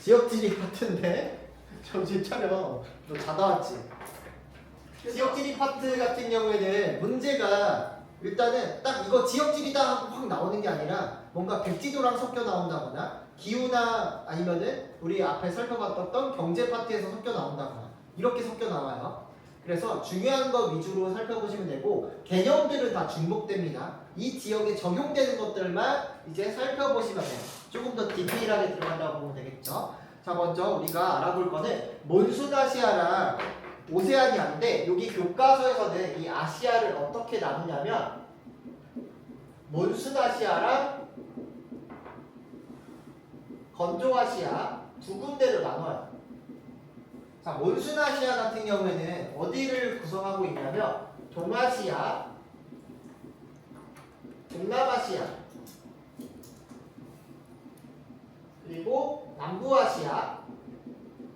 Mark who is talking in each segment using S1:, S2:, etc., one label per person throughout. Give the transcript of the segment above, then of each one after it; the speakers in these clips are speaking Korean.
S1: 지역지리 파트인데 정신 차려. 너 자다 왔지? 지역지리 파트 같은 경우에는 문제가 일단은 딱 이거 지역지리다 하고 확 나오는 게 아니라 뭔가 백지도랑 섞여 나온다거나 기후나 아니면은 우리 앞에 살펴봤던 경제 파트에서 섞여 나온다거나 이렇게 섞여 나와요. 그래서 중요한 거 위주로 살펴보시면 되고 개념들은 다 중복됩니다. 이 지역에 적용되는 것들만 이제 살펴보시면 돼요. 조금 더 디테일하게 들어간다고 보면 되겠죠. 자, 먼저 우리가 알아볼 거는 몬순아시아랑 오세아니아인데 여기 교과서에서는 이 아시아를 어떻게 나누냐면 몬순아시아랑 건조아시아 두 군데로 나눠요. 자, 몬순아시아 같은 경우에는 어디를 구성하고 있냐면 동아시아, 동남아시아, 그리고 남부아시아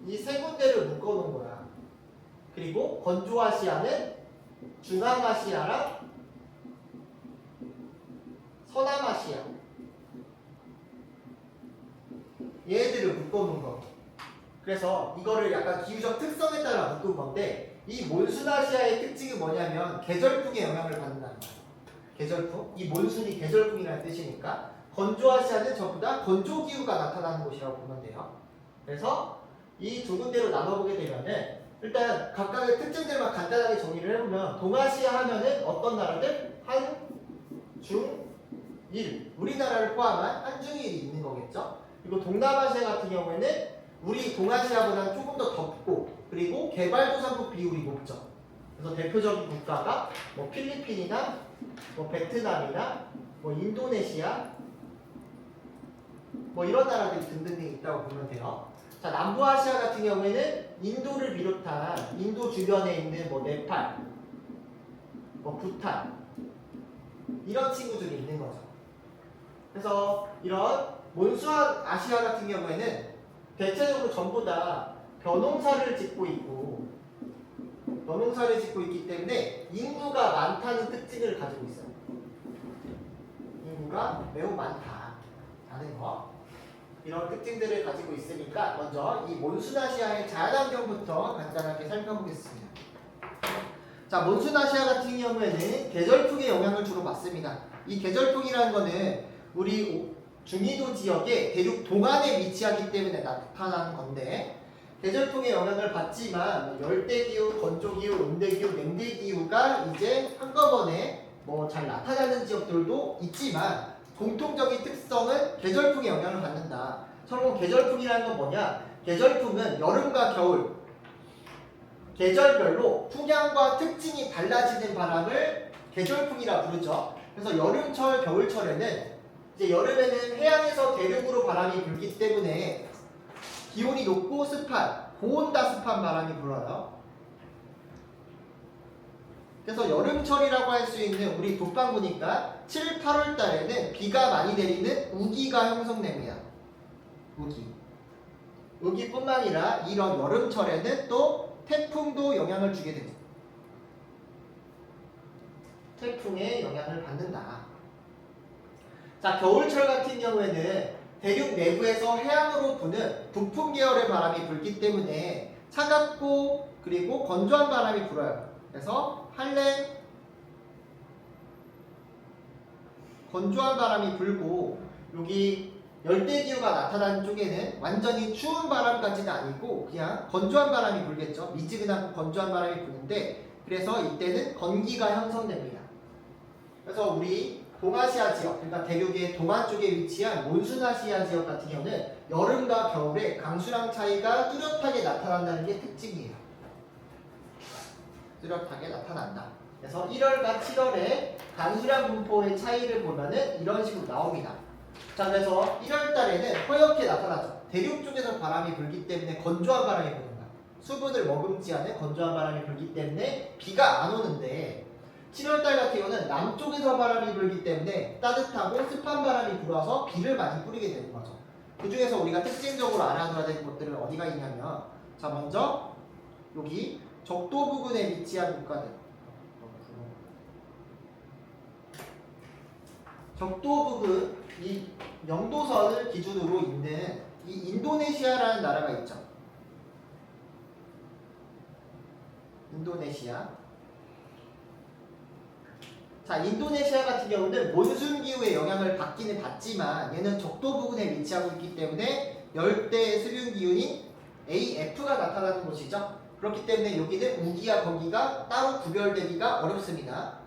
S1: 이 세 군데를 묶어놓은 거야. 그리고 건조아시아는 중앙아시아랑 서남아시아 얘들을 묶어놓은 거. 그래서 이거를 약간 기후적 특성에 따라 묶은 건데 이 몬순아시아의 특징이 뭐냐면 계절풍의 영향을 받는다는 거예요. 계절풍. 이 몬순이 계절풍이라는 뜻이니까 건조아시아는 전부 다 건조기후가 나타나는 곳이라고 보면 돼요. 그래서 이 두 군데로 나눠보게 되면은 일단 각각의 특징들만 간단하게 정리를 해보면 동아시아 하면은 어떤 나라들? 한, 중, 일. 우리나라를 포함한 한중일이 있는 거겠죠. 그리고 동남아시아 같은 경우에는 우리 동아시아보다는 조금 더 덥고 그리고 개발도상국 비율이 높죠. 그래서 대표적인 국가가 뭐 필리핀이나 뭐 베트남이나 뭐 인도네시아 뭐 이런 나라들이 등등등 있다고 보면 돼요. 자, 남부아시아 같은 경우에는 인도를 비롯한 인도 주변에 있는 뭐 네팔, 뭐 부탄 이런 친구들이 있는 거죠. 그래서 이런 몬순아시아 같은 경우에는 대체적으로 전부 다 벼농사를 짓고 있고 벼농사를 짓고 있기 때문에 인구가 많다는 특징을 가지고 있어요. 인구가 매우 많다라는 거. 이런 특징들을 가지고 있으니까 먼저 이 몬순아시아의 자연환경부터 간단하게 살펴보겠습니다. 자, 몬순아시아 같은 경우에는 계절풍의 영향을 주로 받습니다. 이 계절풍이라는 거는 우리 중위도 지역의 대륙 동안에 위치하기 때문에 나타나는 건데 계절풍의 영향을 받지만 열대기후, 건조기후, 온대기후, 냉대기후가 이제 한꺼번에 뭐 잘 나타나는 지역들도 있지만 공통적인 특성은 계절풍의 영향을 받는다. 그럼 계절풍이라는 건 뭐냐? 계절풍은 여름과 겨울 계절별로 풍향과 특징이 달라지는 바람을 계절풍이라 부르죠. 그래서 여름철, 겨울철에는 이제 여름에는 해양에서 대륙으로 바람이 불기 때문에 기온이 높고 습한, 고온다습한 바람이 불어요. 그래서 여름철이라고 할 수 있는 우리 북반구니까 7, 8월 달에는 비가 많이 내리는 우기가 형성됩니다. 우기뿐만 아니라 이런 여름철에는 또 태풍도 영향을 주게 됩니다. 태풍의 영향을 받는다. 자, 겨울철 같은 경우에는 대륙 내부에서 해양으로 부는 북풍 계열의 바람이 불기 때문에 차갑고 그리고 건조한 바람이 불어요. 그래서 한랭 건조한 바람이 불고 여기 열대기후가 나타나는 쪽에는 완전히 추운 바람까지는 아니고 그냥 건조한 바람이 불겠죠. 미지근하고 건조한 바람이 부는데 그래서 이때는 건기가 형성됩니다. 그래서 우리 동아시아 지역, 그러니까 대륙의 동안 쪽에 위치한 몬순아시아 지역 같은 경우는 여름과 겨울에 강수량 차이가 뚜렷하게 나타난다는 게 특징이에요. 뚜렷하게 나타난다. 그래서 1월과 7월에 강수량 분포의 차이를 보면은 이런 식으로 나옵니다. 자, 그래서 1월 달에는 허옇게 나타나죠. 대륙 쪽에서 바람이 불기 때문에 건조한 바람이 부는다. 수분을 머금지 않은 건조한 바람이 불기 때문에 비가 안 오는데 7월 달 같은 경우는 남쪽에서 바람이 불기 때문에 따뜻하고 습한 바람이 불어서 비를 많이 뿌리게 되는 거죠. 그 중에서 우리가 특징적으로 알아둬야 될 것들은 어디가 있냐면 자, 먼저 여기 적도 부근에 위치한 국가들 적도 부근 이 영도선을 기준으로 있는 이 인도네시아라는 나라가 있죠. 인도네시아. 자, 인도네시아 같은 경우는 몬순 기후의 영향을 받기는 받지만 얘는 적도 부근에 위치하고 있기 때문에 열대 수륜 기온인 AF가 나타나는 곳이죠. 그렇기 때문에 여기는 우기와 건기가 따로 구별되기가 어렵습니다.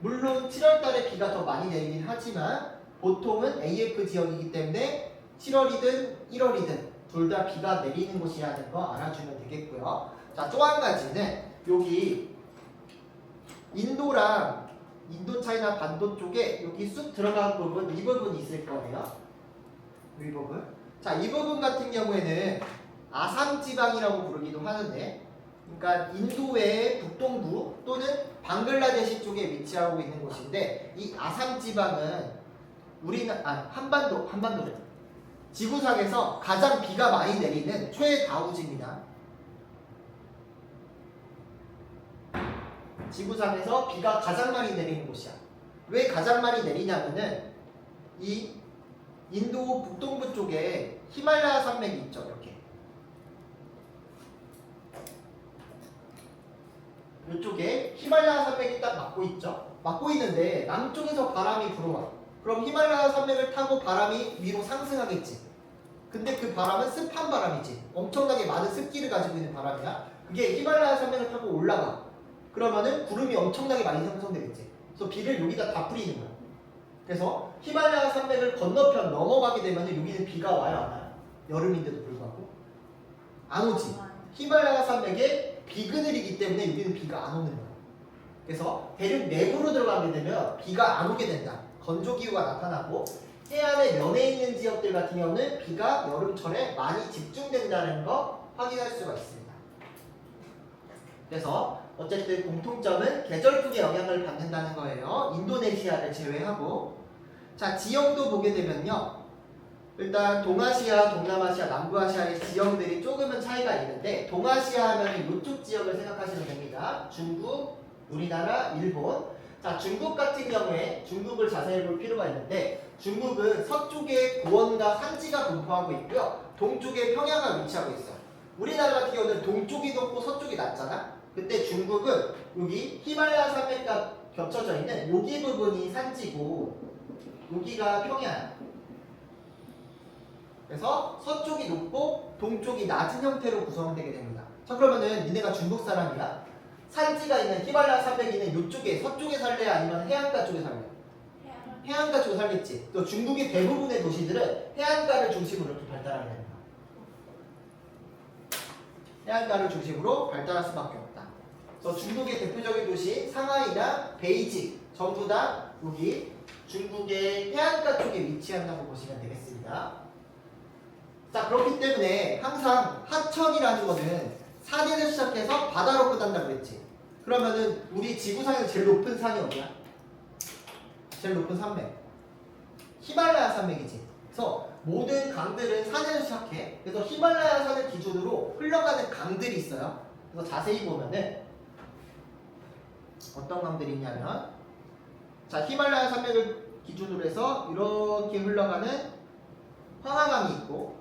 S1: 물론 7월 달에 비가 더 많이 내리긴 하지만 보통은 AF 지역이기 때문에 7월이든 1월이든 둘 다 비가 내리는 곳이라는 거 알아주면 되겠고요. 자, 또 한 가지는 여기 인도랑 인도차이나 반도 쪽에 여기 쑥 들어간 부분, 이 부분이 있을 거예요. 이 부분. 자, 이 부분 같은 경우에는 아삼 지방이라고 부르기도 하는데, 그러니까 인도의 북동부 또는 방글라데시 쪽에 위치하고 있는 곳인데, 이 아삼 지방은 한반도래. 지구상에서 가장 비가 많이 내리는 최다우지입니다. 지구상에서 비가 가장 많이 내리는 곳이야. 왜 가장 많이 내리냐면은 이 인도 북동부 쪽에 히말라야 산맥이 있죠. 이렇게 이쪽에 히말라야 산맥이 딱 막고 있죠. 막고 있는데 남쪽에서 바람이 불어와. 그럼 히말라야 산맥을 타고 바람이 위로 상승하겠지. 근데 그 바람은 습한 바람이지. 엄청나게 많은 습기를 가지고 있는 바람이야. 그게 히말라야 산맥을 타고 올라가. 그러면은 구름이 엄청나게 많이 형성되겠지. 그래서 비를 여기다 다 뿌리는 거야. 그래서 히말라야 산맥을 건너편 넘어가게 되면 여기는 비가 와요, 안 와요? 여름인데도 불구하고 안 오지. 히말라야 산맥에 비그늘이기 때문에 여기는 비가 안 오는 거야. 그래서 대륙 내부로 들어가게 되면 비가 안 오게 된다. 건조기후가 나타나고 해안의 면에 있는 지역들 같은 경우는 비가 여름철에 많이 집중된다는 거 확인할 수가 있습니다. 그래서 어쨌든 공통점은 계절풍의 영향을 받는다는 거예요. 인도네시아를 제외하고. 자, 지형도 보게 되면요. 일단 동아시아, 동남아시아, 남부아시아의 지형들이 조금은 차이가 있는데 동아시아 하면 이쪽 지역을 생각하시면 됩니다. 중국, 우리나라, 일본. 자, 중국 같은 경우에 중국을 자세히 볼 필요가 있는데 중국은 서쪽에 고원과 산지가 분포하고 있고요. 동쪽에 평야가 위치하고 있어요. 우리나라 같은 경우는 동쪽이 높고 서쪽이 낮잖아. 근데 중국은 여기 히말라야 산맥과 겹쳐져 있는 여기 부분이 산지고 여기가 평야야. 그래서 서쪽이 높고 동쪽이 낮은 형태로 구성되게 됩니다. 자, 그러면은 니네가 중국 사람이야? 산지가 있는 히말라야 산맥이 있는 이쪽에 서쪽에 살래? 아니면 해안가 쪽에 살래? 해안가 쪽에 살겠지. 또 중국의 대부분의 도시들은 해안가를 중심으로 이렇게 발달하게 됩니다. 해안가를 중심으로 발달할 수밖에 없다. 그래서 중국의 대표적인 도시 상하이나 베이징 전부 다 여기 중국의 해안가 쪽에 위치한다고 보시면 되겠습니다. 자, 그렇기 때문에 항상 하천이라는 거는 산에서 시작해서 바다로 끝난다고 했지. 그러면은 우리 지구상에서 제일 높은 산이 어디야? 제일 높은 산맥 히말라야 산맥이지. 그래서 모든 강들은 산에서 시작해. 그래서 히말라야 산을 기준으로 흘러가는 강들이 있어요. 그래서 자세히 보면은 어떤 강들이 있냐면, 자, 히말라야 산맥을 기준으로 해서 이렇게 흘러가는 황하강이 있고,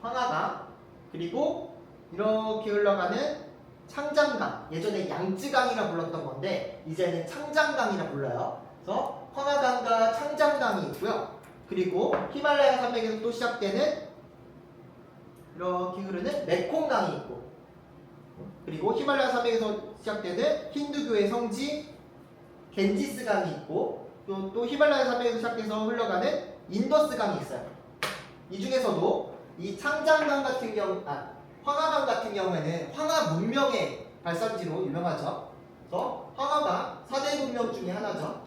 S1: 황하강, 그리고 이렇게 흘러가는 창장강, 예전에 양쯔강이라 불렀던 건데 이제는 창장강이라 불러요. 그래서 황하강과 창장강이 있고요. 그리고 히말라야 산맥에서 또 시작되는 이렇게 흐르는 메콩강이 있고, 그리고 히말라야 산맥에서 시작되는 힌두교의 성지 겐지스강이 있고, 또 히말라야 산맥에서 시작해서 흘러가는 인더스강이 있어요. 이 중에서도 이 창장강 같은 경우, 황하강 같은 경우에는 황하 문명의 발산지로 유명하죠. 그래서 황하가 4대 문명 중에 하나죠.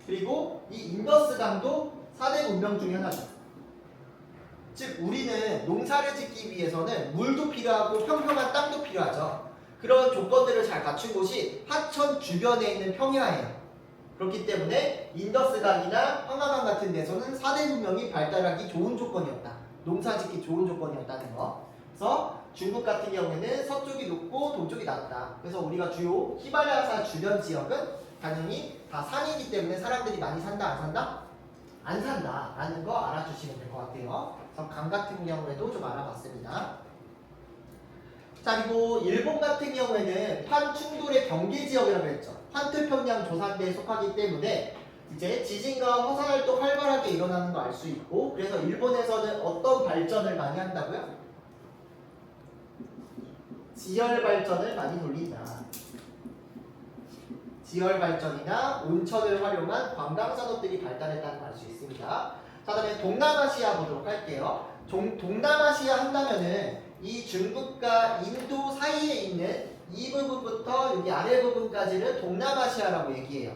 S1: 그리고 이 인더스강도 4대 문명 중에 하나죠. 즉 우리는 농사를 짓기 위해서는 물도 필요하고 평평한 땅도 필요하죠. 그런 조건들을 잘 갖춘 곳이 하천 주변에 있는 평야예요. 그렇기 때문에 인더스강이나 황하강 같은 데서는 4대 문명이 발달하기 좋은 조건이었다. 농사 짓기 좋은 조건이었다는 거. 그래서 중국 같은 경우에는 서쪽이 높고 동쪽이 낮다. 그래서 우리가 주요 히말라야산 주변 지역은 당연히 다 산이기 때문에 사람들이 많이 산다 안 산다? 안 산다 라는 거 알아주시면 될 것 같아요. 그래서 강 같은 경우에도 좀 알아봤습니다. 자, 그리고 일본 같은 경우에는 환충돌의 경계 지역이라고 했죠. 환태평양 조산대에 속하기 때문에 이제 지진과 화산 활동 활발하게 일어나는 거 알 수 있고, 그래서 일본에서는 어떤 발전을 많이 한다고요? 지열 발전을 많이 돌린다. 지열 발전이나 온천을 활용한 관광 산업들이 발달했다는 걸 알 수 있습니다. 자, 그다음에 동남아시아 보도록 할게요. 동남아시아 한다면은 이 중국과 인도 사이에 있는 이 부분부터 여기 아래 부분까지를 동남아시아라고 얘기해요.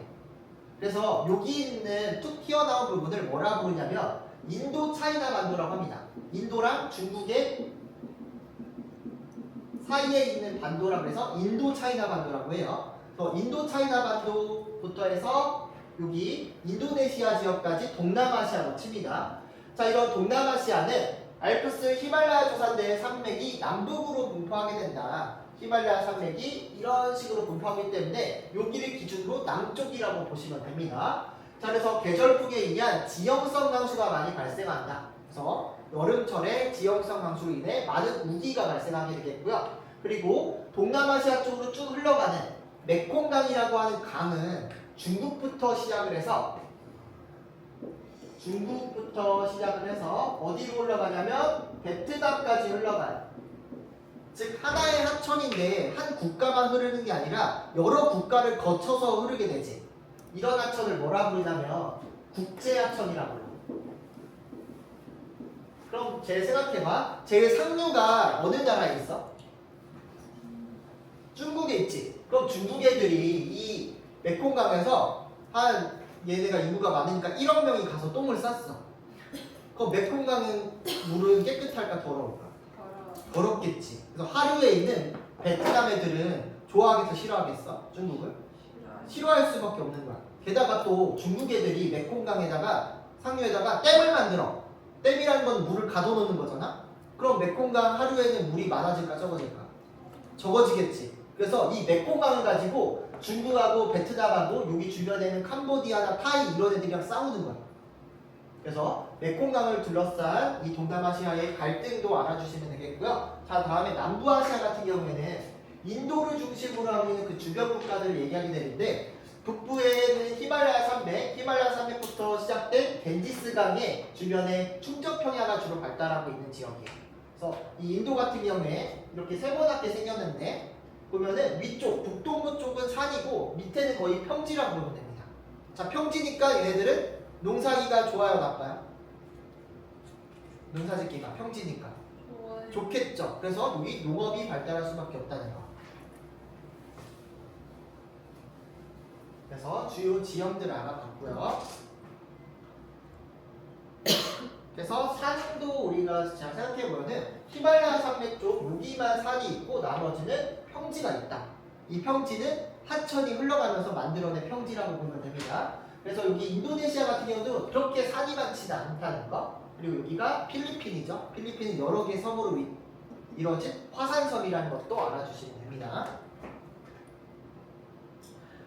S1: 그래서 여기 있는 툭 튀어나온 부분을 뭐라 부르냐면 인도 차이나 반도라고 합니다. 인도랑 중국의 사이에 있는 반도라고 해서 인도 차이나 반도라고 해요. 그래서 인도 차이나 반도부터 해서 여기 인도네시아 지역까지 동남아시아로 칩니다. 자, 이런 동남아시아는 알프스 히말라야 조산대의 산맥이 남북으로 분포하게 된다. 히말라야 산맥이 이런 식으로 분포하기 때문에 여기를 기준으로 남쪽이라고 보시면 됩니다. 자, 그래서 계절풍에 의한 지형성 강수가 많이 발생한다. 그래서 여름철에 지형성 강수로 인해 많은 우기가 발생하게 되겠고요. 그리고 동남아시아 쪽으로 쭉 흘러가는 메콩강이라고 하는 강은 중국부터 시작을 해서 어디로 흘러가냐면 베트남까지 흘러가요. 즉 하나의 하천인데 한 국가만 흐르는 게 아니라 여러 국가를 거쳐서 흐르게 되지. 이런 하천을 뭐라 부르냐면 국제하천이라고 불러. 그럼 제 생각해봐. 제일 상류가 어느 나라에 있어? 중국에 있지. 그럼 중국 애들이 이 메콩강에서 한 얘네가 인구가 많으니까 1억 명이 가서 똥을 쌌어. 그럼 메콩강은 물은 깨끗할까 더러울까? 더럽겠지. 그래서 하류에 있는 베트남 애들은 좋아하겠어 싫어하겠어? 중국을? 싫어할 수밖에 없는 거야. 게다가 또 중국 애들이 메콩강에다가 상류에다가 댐을 만들어. 댐이라는 건 물을 가둬놓는 거잖아. 그럼 메콩강 하류에는 물이 많아질까 적어질까? 적어지겠지. 그래서 이 메콩강을 가지고 중국하고 베트남하고 여기 주변에는 캄보디아나 타이 이런 애들이랑 싸우는 거야. 그래서 메콩강을 둘러싼 이 동남아시아의 갈등도 알아주시면 되겠고요. 자, 다음에 남부아시아 같은 경우에는 인도를 중심으로 하고 있는 그 주변 국가들을 얘기하게 되는데 북부에는 히말라야 산맥부터 시작된 겐지스강의 주변에 충적평야가 주로 발달하고 있는 지역이에요. 그래서 이 인도 같은 경우에 이렇게 세모나게 생겼는데 보면은 위쪽, 북동부 쪽은 산이고 밑에는 거의 평지라고 보면 됩니다. 자, 평지니까 얘네들은 농사기가 좋아요, 나빠요? 농사짓기가 평지니까
S2: 좋아요.
S1: 좋겠죠. 그래서 여기 농업이 발달할 수밖에 없다는 거. 그래서 주요 지형들 알아봤고요. 그래서 산도 우리가 잘 생각해보면은 히말라야 산맥 쪽 여기만 산이 있고 나머지는 평지가 있다. 이 평지는 하천이 흘러가면서 만들어낸 평지라고 보면 됩니다. 그래서 여기 인도네시아 같은 경우도 그렇게 산이 많지는 않다는 거. 그리고 여기가 필리핀이죠. 필리핀은 여러 개의 섬으로 이루어진 화산섬이라는 것도 알아주시면 됩니다.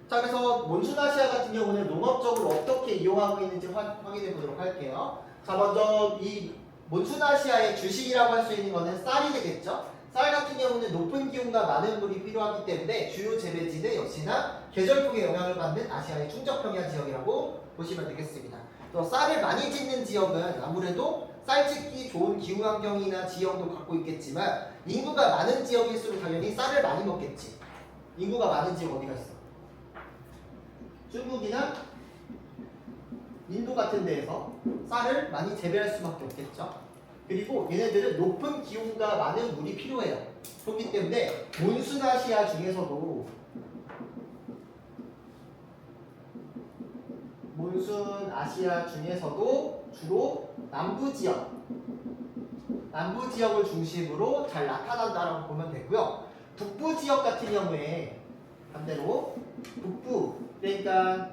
S1: 자, 그래서 몬순아시아 같은 경우는 농업적으로 어떻게 이용하고 있는지 확인해 보도록 할게요. 자, 먼저 이 몬순아시아의 주식이라고 할 수 있는 거는 쌀이 되겠죠. 쌀 같은 경우는 높은 기온과 많은 물이 필요하기 때문에 주요 재배지는 역시나 계절풍의 영향을 받는 아시아의 충적평야 지역이라고 보시면 되겠습니다. 또 쌀을 많이 짓는 지역은 아무래도 쌀 짓기 좋은 기후 환경이나 지형도 갖고 있겠지만 인구가 많은 지역일수록 당연히 쌀을 많이 먹겠지. 인구가 많은 지역 어디가 있어? 중국이나 인도 같은 데에서 쌀을 많이 재배할 수밖에 없겠죠. 그리고 얘네들은 높은 기온과 많은 물이 필요해요. 그렇기 때문에 몬순아시아 중에서도 주로 남부 지역을 중심으로 잘 나타난다라고 보면 되고요. 북부 지역 같은 경우에 반대로 북부, 그러니까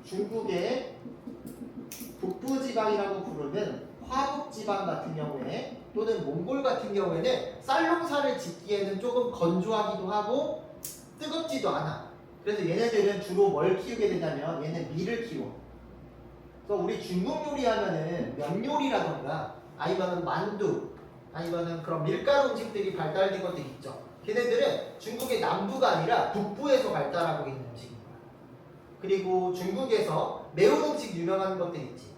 S1: 중국의 북부 지방이라고 부르는 화북 지방 같은 경우에 또는 몽골 같은 경우에는 쌀농사를 짓기에는 조금 건조하기도 하고 뜨겁지도 않아. 그래서 얘네들은 주로 뭘 키우게 되냐면 얘는 밀을 키워. 그래서 우리 중국 요리하면은 면 요리라던가 아니면은 만두 아니면은 그런 밀가루 음식들이 발달된 것들 있죠. 걔네들은 중국의 남부가 아니라 북부에서 발달하고 있는 음식인 거야. 그리고 중국에서 매운 음식 유명한 것들 있지.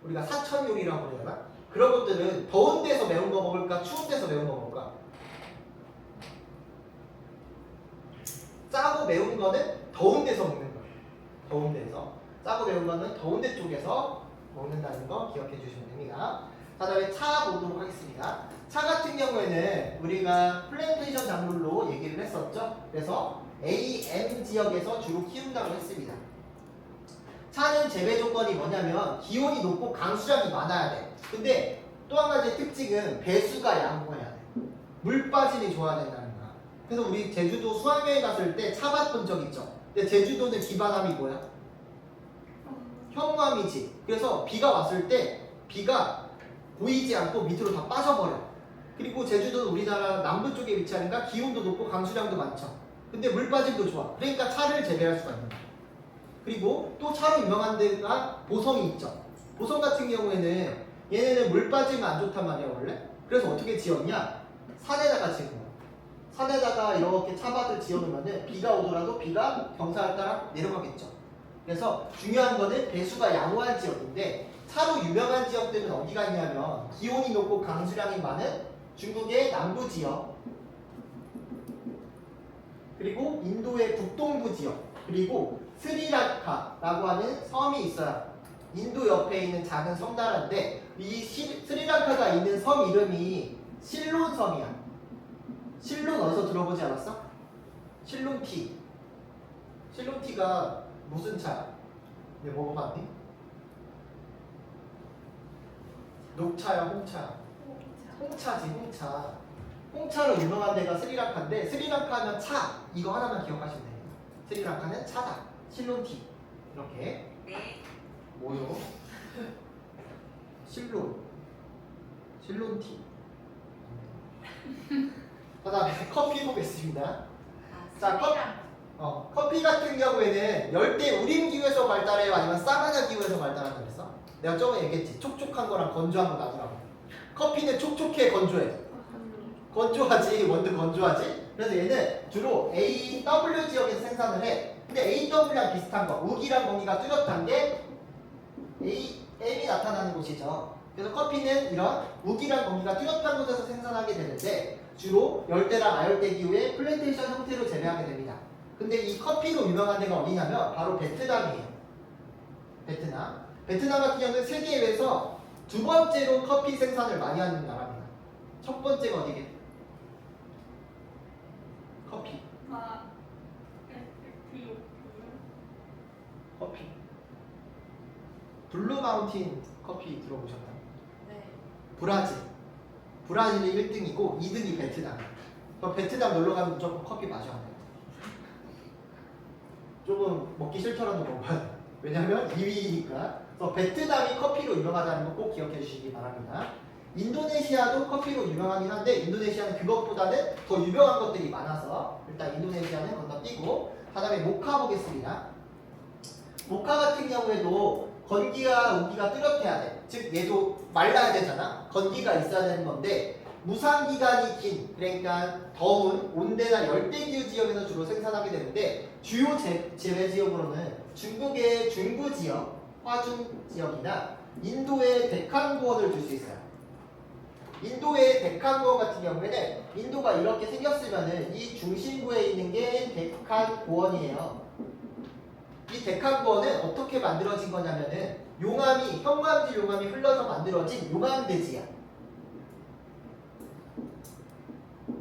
S1: 우리가 사천 요리라고 그러잖아. 그런 것들은 더운 데서 매운 거 먹을까 추운 데서 매운 거 먹을까? 짜고 매운 거는 더운 데서 먹는 거야. 더운 데서. 짜고 매운 거는 더운 데 쪽에서 먹는다는 거 기억해 주시면 됩니다. 자, 다음에 차 보도록 하겠습니다. 차 같은 경우에는 우리가 플랜테이션 작물로 얘기를 했었죠. 그래서 AM 지역에서 주로 키운다고 했습니다. 차는 재배 조건이 뭐냐면 기온이 높고 강수량이 많아야 돼. 근데 또 한 가지 특징은 배수가 양호해야 돼. 물 빠짐이 좋아야 된다는 거야. 그래서 우리 제주도 수학여행 갔을 때 차 봤던 적 있죠. 근데 제주도는 기반함이 뭐야? 현무암이지. 그래서 비가 왔을 때 비가 고이지 않고 밑으로 다 빠져버려. 그리고 제주도는 우리나라 남부 쪽에 위치하니까 기온도 높고 강수량도 많죠. 근데 물 빠짐도 좋아. 그러니까 차를 재배할 수가 있는 거야. 그리고 또 차로 유명한 데가 보성이 있죠. 보성 같은 경우에는 얘네는 물 빠지면 안 좋단 말이야 원래. 그래서 어떻게 지었냐? 산에다가 지은 거야. 산에다가 이렇게 차밭을 지어놓으면 비가 오더라도 비가 경사를 따라 내려가겠죠. 그래서 중요한 거는 배수가 양호한 지역인데 차로 유명한 지역들은 어디가 있냐면 기온이 높고 강수량이 많은 중국의 남부 지역, 그리고 인도의 북동부 지역, 그리고 스리랑카라고 하는 섬이 있어요. 인도 옆에 있는 작은 섬나라인데 이 스리랑카가 있는 섬 이름이 실론 섬이야. 실론 어디서 들어보지 않았어? 실론티. 실론티가 무슨 차야? 네, 먹어봤니? 녹차야, 홍차? 홍차지, 홍차. 홍차로 유명한 데가 스리랑카인데 스리랑카 하면 차 이거 하나만 기억하시면 돼요. 스리랑카는 차다. 실론티 이렇게.
S2: 네.
S1: 뭐요? 실론티. 그다음에 커피 보겠습니다. 자, 커피 같은 경우에는 열대 우림 기후에서 발달해요, 아니면 사바나 기후에서 발달한다 그랬어? 내가 저번에 얘기했지. 촉촉한 거랑 건조한 거 나더라고. 커피는 촉촉해, 건조해? 건조하지. 원두 건조하지. 그래서 얘는 주로 AW 지역에서 생산을 해. 근데 AW랑 비슷한 거, 우기랑 공기가 뚜렷한 게 AM이 나타나는 곳이죠. 그래서 커피는 이런 우기랑 공기가 뚜렷한 곳에서 생산하게 되는데 주로 열대랑 아열대 기후의 플랜테이션 형태로 재배하게 됩니다. 근데 이 커피로 유명한 데가 어디냐면 바로 베트남이에요. 베트남. 베트남 같은 경우는 세계에서 두 번째로 커피 생산을 많이 하는 나라입니다. 첫 번째가 어디게? 커피. 커피. 블루 마운틴 커피 들어보셨나요?
S2: 네.
S1: 브라질. 브라질이 1등이고 2등이 베트남. 베트남 놀러 가면 무조건 커피 마셔야 돼요. 조금 먹기 싫더라도 먹어야 돼요. 왜냐면 2위니까. 그래서 베트남이 커피로 유명하다는 거 꼭 기억해 주시기 바랍니다. 인도네시아도 커피로 유명하긴 한데 인도네시아는 그것보다는 더 유명한 것들이 많아서 일단 인도네시아는 건너뛰고, 다음에 모카 보겠습니다. 모카 같은 경우에도 건기와 우기가 뚜렷해야 돼. 즉 얘도 말라야 되잖아. 건기가 있어야 되는 건데 무상기간이 긴, 그러니까 더운 온대나 열대기후 지역에서 주로 생산하게 되는데 주요 재배 지역으로는 중국의 중부 지역, 화중 지역이나 인도의 데칸고원을 줄 수 있어요. 인도의 데칸고원 같은 경우에는 인도가 이렇게 생겼으면은 이 중심부에 있는 게 데칸고원이에요. 이 데칸고원은 어떻게 만들어진 거냐면은 용암이, 현무암질 용암이 흘러서 만들어진 용암대지야.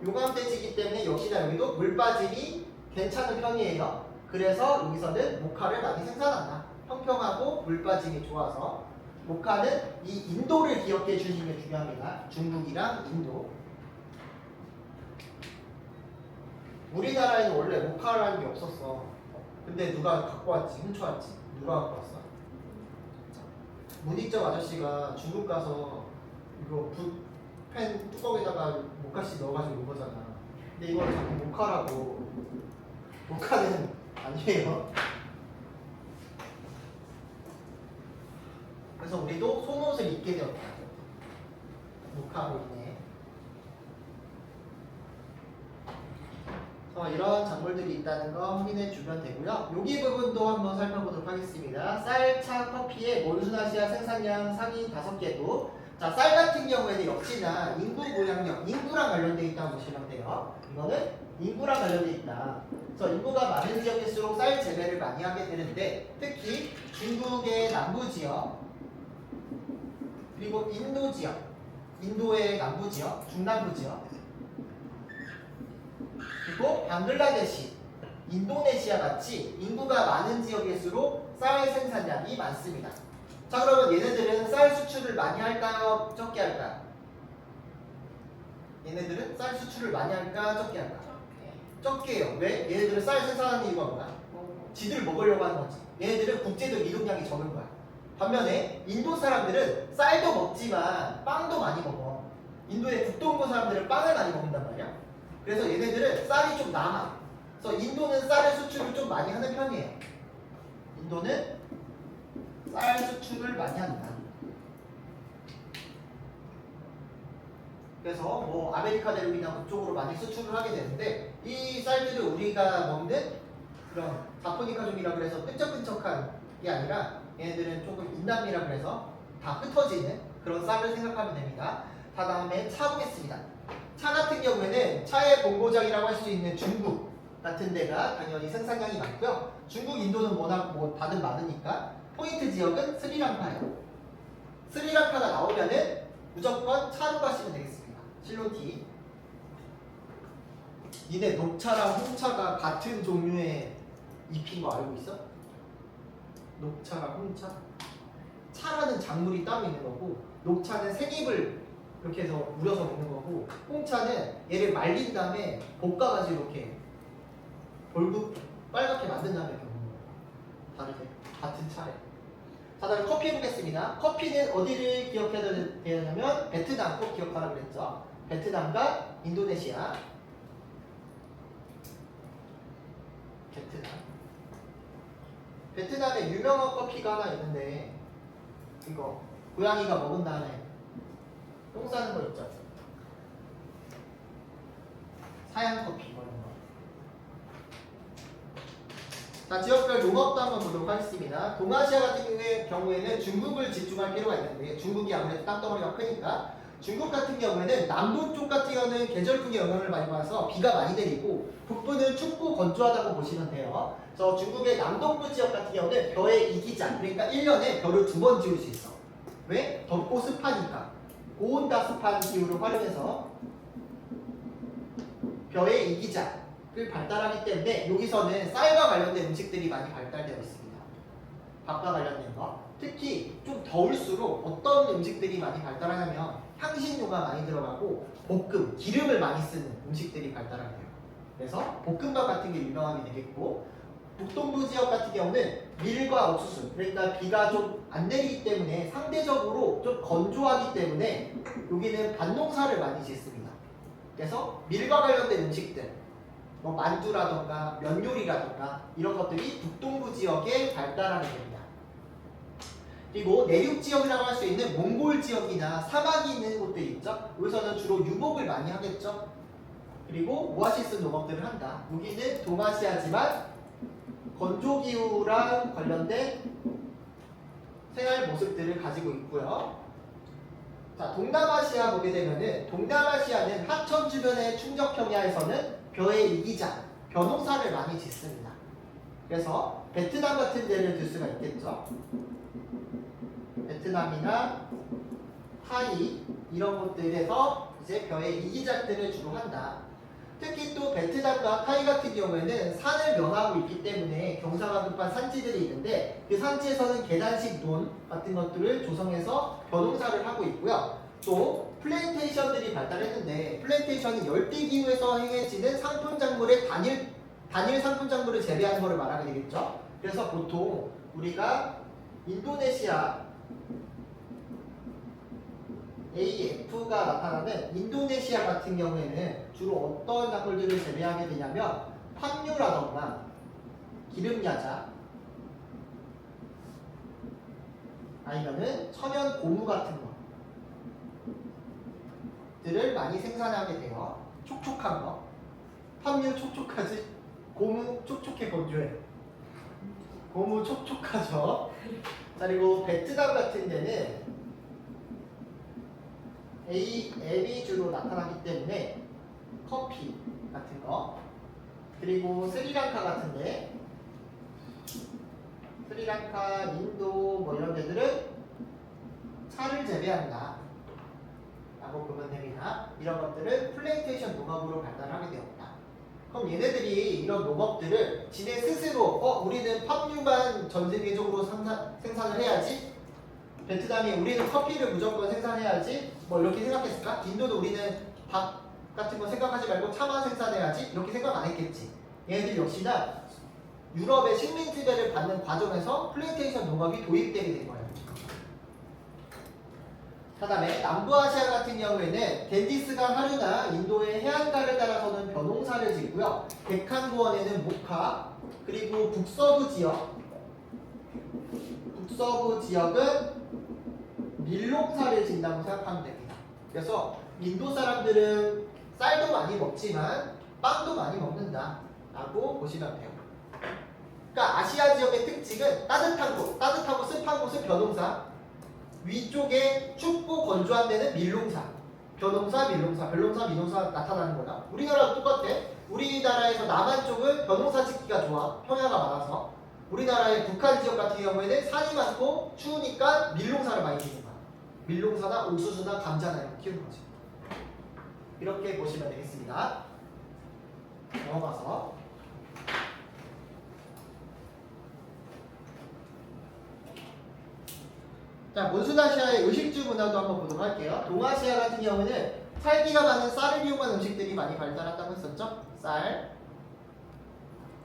S1: 용암대지이기 때문에 역시나 여기도 물빠짐이 괜찮은 편이에요. 그래서 여기서는 모카를 많이 생산한다. 평평하고 물빠짐이 좋아서. 모카는 이 인도를 기억해 주시는 게 중요합니다. 중국이랑 인도. 우리나라에는 원래 모카라는 게 없었어. 근데 누가 갖고 왔지? 훔쳐왔지? 누가 갖고 왔어? 문익점 아저씨가 중국 가서 이거 붓펜 뚜껑에다가 모카씨 넣어가지고 온 거잖아. 근데 이걸 자꾸 모카라고. 모카는 아니에요. 그래서 우리도 속옷을 입게 되었다. 모카로 인해. 이런 작물들이 있다는 거 확인해 주면 되고요. 여기 부분도 한번 살펴보도록 하겠습니다. 쌀, 차, 커피의 몬순아시아 생산량 상위 5개국. 자, 쌀 같은 경우에는 역시나 인구 부양력, 인구랑 관련돼 있다고 보시면 돼요. 이거는 인구랑 관련돼 있다. 그래서 인구가 많은 지역일수록 쌀 재배를 많이 하게 되는데 특히 중국의 남부 지역 그리고 인도 지역, 인도의 남부 지역, 중남부 지역 그리고 방글라데시, 인도네시아 같이 인구가 많은 지역일수록 쌀 생산량이 많습니다. 자, 그러면 얘네들은 쌀 수출을 많이 할까요? 적게 할까요? 얘네들은 쌀 수출을 많이 할까? 적게 할까? 적게 해요. 왜? 얘네들은 쌀 생산하는 이유가 뭐야? 지들 먹으려고 하는 거지. 얘네들은 국제적 이동량이 적은 거야. 반면에 인도 사람들은 쌀도 먹지만 빵도 많이 먹어. 인도의 북동부 사람들은 빵을 많이 먹는단 말이야. 그래서 얘네들은 쌀이 좀 남아. 그래서 인도는 쌀의 수출을 좀 많이 하는 편이에요. 인도는 쌀 수출을 많이 한다. 그래서 뭐 아메리카 대륙이나 그쪽으로 많이 수출을 하게 되는데 이 쌀들을 우리가 먹는 그런 자포니카종이라 그래서 끈적끈적한 게 아니라 얘네들은 조금 인남이라 그래서 다 흩어지는 그런 쌀을 생각하면 됩니다. 다음에 차 보겠습니다. 차 같은 경우에는 차의 본고장이라고 할 수 있는 중국 같은 데가 당연히 생산량이 많고요. 중국, 인도는 워낙 뭐 다들 많으니까 포인트 지역은 스리랑카예요. 스리랑카가 나오면은 무조건 차로 가시면 되겠습니다. 실론티. 니네 녹차랑 홍차가 같은 종류의 잎인 거 알고 있어? 녹차랑 홍차? 차라는 작물이 따로 있는 거고 녹차는 생잎을 이렇게 해서 우려서 먹는 거고 홍차는 얘를 말린 다음에 볶아가지고 이렇게 볼국 빨갛게 만든 다음에 이렇게 먹는 거예요. 다르게 같은 차례. 자, 다음 커피 보겠습니다. 커피는 어디를 기억해야 되냐면 베트남 꼭 기억하라고 그랬죠. 베트남과 인도네시아. 베트남에 유명한 커피가 하나 있는데 이거 고양이가 먹은 다음에 똥 싸는 거 있죠. 사양 커피 뭐 이런 거. 자, 지역별 농업도 한번 보도록 하겠습니다. 동아시아 같은 경우에는 중국을 집중할 필요가 있는데 중국이 아무래도 땅덩어리가 크니까 중국 같은 경우에는 남부 쪽 같은 경우는 계절풍의 영향을 많이 받아서 비가 많이 내리고 북부는 춥고 건조하다고 보시면 돼요. 그래서 중국의 남동부 지역 같은 경우는 벼의 이기장, 그러니까 1년에 벼를 2번 지을 수 있어. 왜? 덥고 습하니까. 고온다습한 기후를 활용해서 벼의 이기장을 발달하기 때문에 여기서는 쌀과 관련된 음식들이 많이 발달되어 있습니다. 밥과 관련된 거. 특히 좀 더울수록 어떤 음식들이 많이 발달하냐면 향신료가 많이 들어가고 볶음, 기름을 많이 쓰는 음식들이 발달하게 돼요. 그래서 볶음밥 같은 게 유명하게 되겠고 북동부 지역 같은 경우는 밀과 옥수수, 그러니까 비가 좀 안 내리기 때문에 상대적으로 좀 건조하기 때문에 여기는 밭농사를 많이 짓습니다. 그래서 밀과 관련된 음식들, 뭐 만두라던가 면 요리라던가 이런 것들이 북동부 지역에 발달하게 됩니다. 그리고 내륙 지역이라고 할 수 있는 몽골 지역이나 사막이 있는 곳들이 있죠. 여기서는 주로 유목을 많이 하겠죠. 그리고 오아시스 농업들을 한다. 여기는 동아시아지만 건조기후랑 관련된 생활 모습들을 가지고 있고요. 자, 동남아시아 보게 되면은 동남아시아는 하천 주변의 충적 평야에서는 벼의 이기장, 벼농사를 많이 짓습니다. 그래서 베트남 같은 데를 들 수가 있겠죠. 베트남이나 타이 이런 곳들에서 이제 벼의 이기작들을 주로 한다. 특히 또 베트남과 타이 같은 경우에는 산을 면하고 있기 때문에 경사가 급한 산지들이 있는데 그 산지에서는 계단식 논 같은 것들을 조성해서 벼농사를 하고 있고요. 또 플랜테이션들이 발달했는데 플랜테이션은 열대 기후에서 행해지는 상품작물의 단일 상품작물을 재배하는 것을 말하게 되겠죠. 그래서 보통 우리가 인도네시아 AF가 나타나는 인도네시아 같은 경우에는 주로 어떤 작물들을 재배하게 되냐면 팜유라던가 기름야자 아니면은 천연 고무 같은 것들을 많이 생산하게 돼요. 촉촉한 거. 팜유 촉촉하지? 고무 촉촉해 건조해. 고무 촉촉하죠. 자, 그리고 베트남 같은 데는 앱이 주로 나타나기 때문에 커피 같은 거. 그리고 스리랑카 같은데 스리랑카, 인도 뭐 이런 데들은 차를 재배한다 라고 보면 됩니다. 이런 것들은 플랜테이션 농업으로 발달하게 되었다. 그럼 얘네들이 이런 농업들을 지네 스스로 우리는 팜유만 전 세계적으로 생산을 해야지, 베트남이 우리는 커피를 무조건 생산해야지 뭐 이렇게 생각했을까? 인도도 우리는 밥 같은 거 생각하지 말고 차만 생산해야지 이렇게 생각 안 했겠지. 얘네들 역시나 유럽의 식민 지배를 받는 과정에서 플랜테이션 농업이 도입되게 된 거예요. 그 다음에 남부아시아 같은 경우에는 겐지스강 하류나 인도의 해안가를 따라서는 벼농사를 짓고요. 백한구원에는 모카, 그리고 북서부 지역은 밀농사를 짓는다고 생각하면 됩니다. 그래서 인도 사람들은 쌀도 많이 먹지만 빵도 많이 먹는다 라고 보시면 돼요. 그러니까 아시아 지역의 특징은 따뜻하고 습한 곳은 벼농사, 위쪽에 춥고 건조한 데는 밀농사, 벼농사, 밀농사, 벼농사, 밀농사 나타나는 거다. 우리나라도 똑같아. 우리나라에서 남한 쪽은 벼농사 짓기가 좋아. 평야가 많아서. 우리나라의 북한 지역 같은 경우에는 산이 많고 추우니까 밀농사를 많이 짓는 거야. 밀농사나 옥수수나 감자나 이런 거 키우는 거지. 이렇게 보시면 되겠습니다. 넘어가서 자, 몬순아시아의 의식주 문화도 한번 보도록 할게요. 동아시아 같은 경우는 살기가 많은 쌀을 이용한 음식들이 많이 발달했다고 했었죠? 쌀.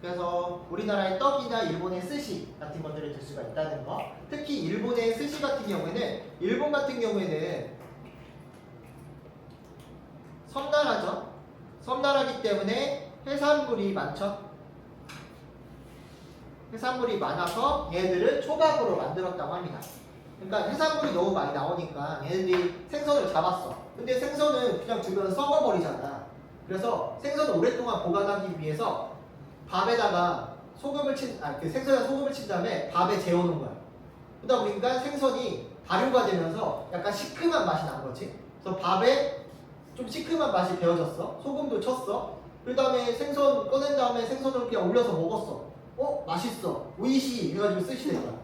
S1: 그래서 우리나라의 떡이나 일본의 스시 같은 것들을 들 수가 있다는 거. 특히 일본의 스시 같은 경우에는, 일본 같은 경우에는 섬나라죠. 섬나라기 때문에 해산물이 많죠. 해산물이 많아서 얘들을 초밥으로 만들었다고 합니다. 그러니까 해산물이 너무 많이 나오니까 얘네들이 생선을 잡았어. 근데 생선은 그냥 두면 썩어버리잖아. 그래서 생선을 오랫동안 보관하기 위해서 밥에다가 생선에 소금을 친 다음에 밥에 재워놓은 거야. 그러다 보니까 생선이 발효가 되면서 약간 시큼한 맛이 난 거지. 그래서 밥에 좀 시큼한 맛이 배어졌어. 소금도 쳤어. 그 다음에 생선 꺼낸 다음에 생선을 그냥 올려서 먹었어. 맛있어. 오이시 해가지고 스시 된 거야.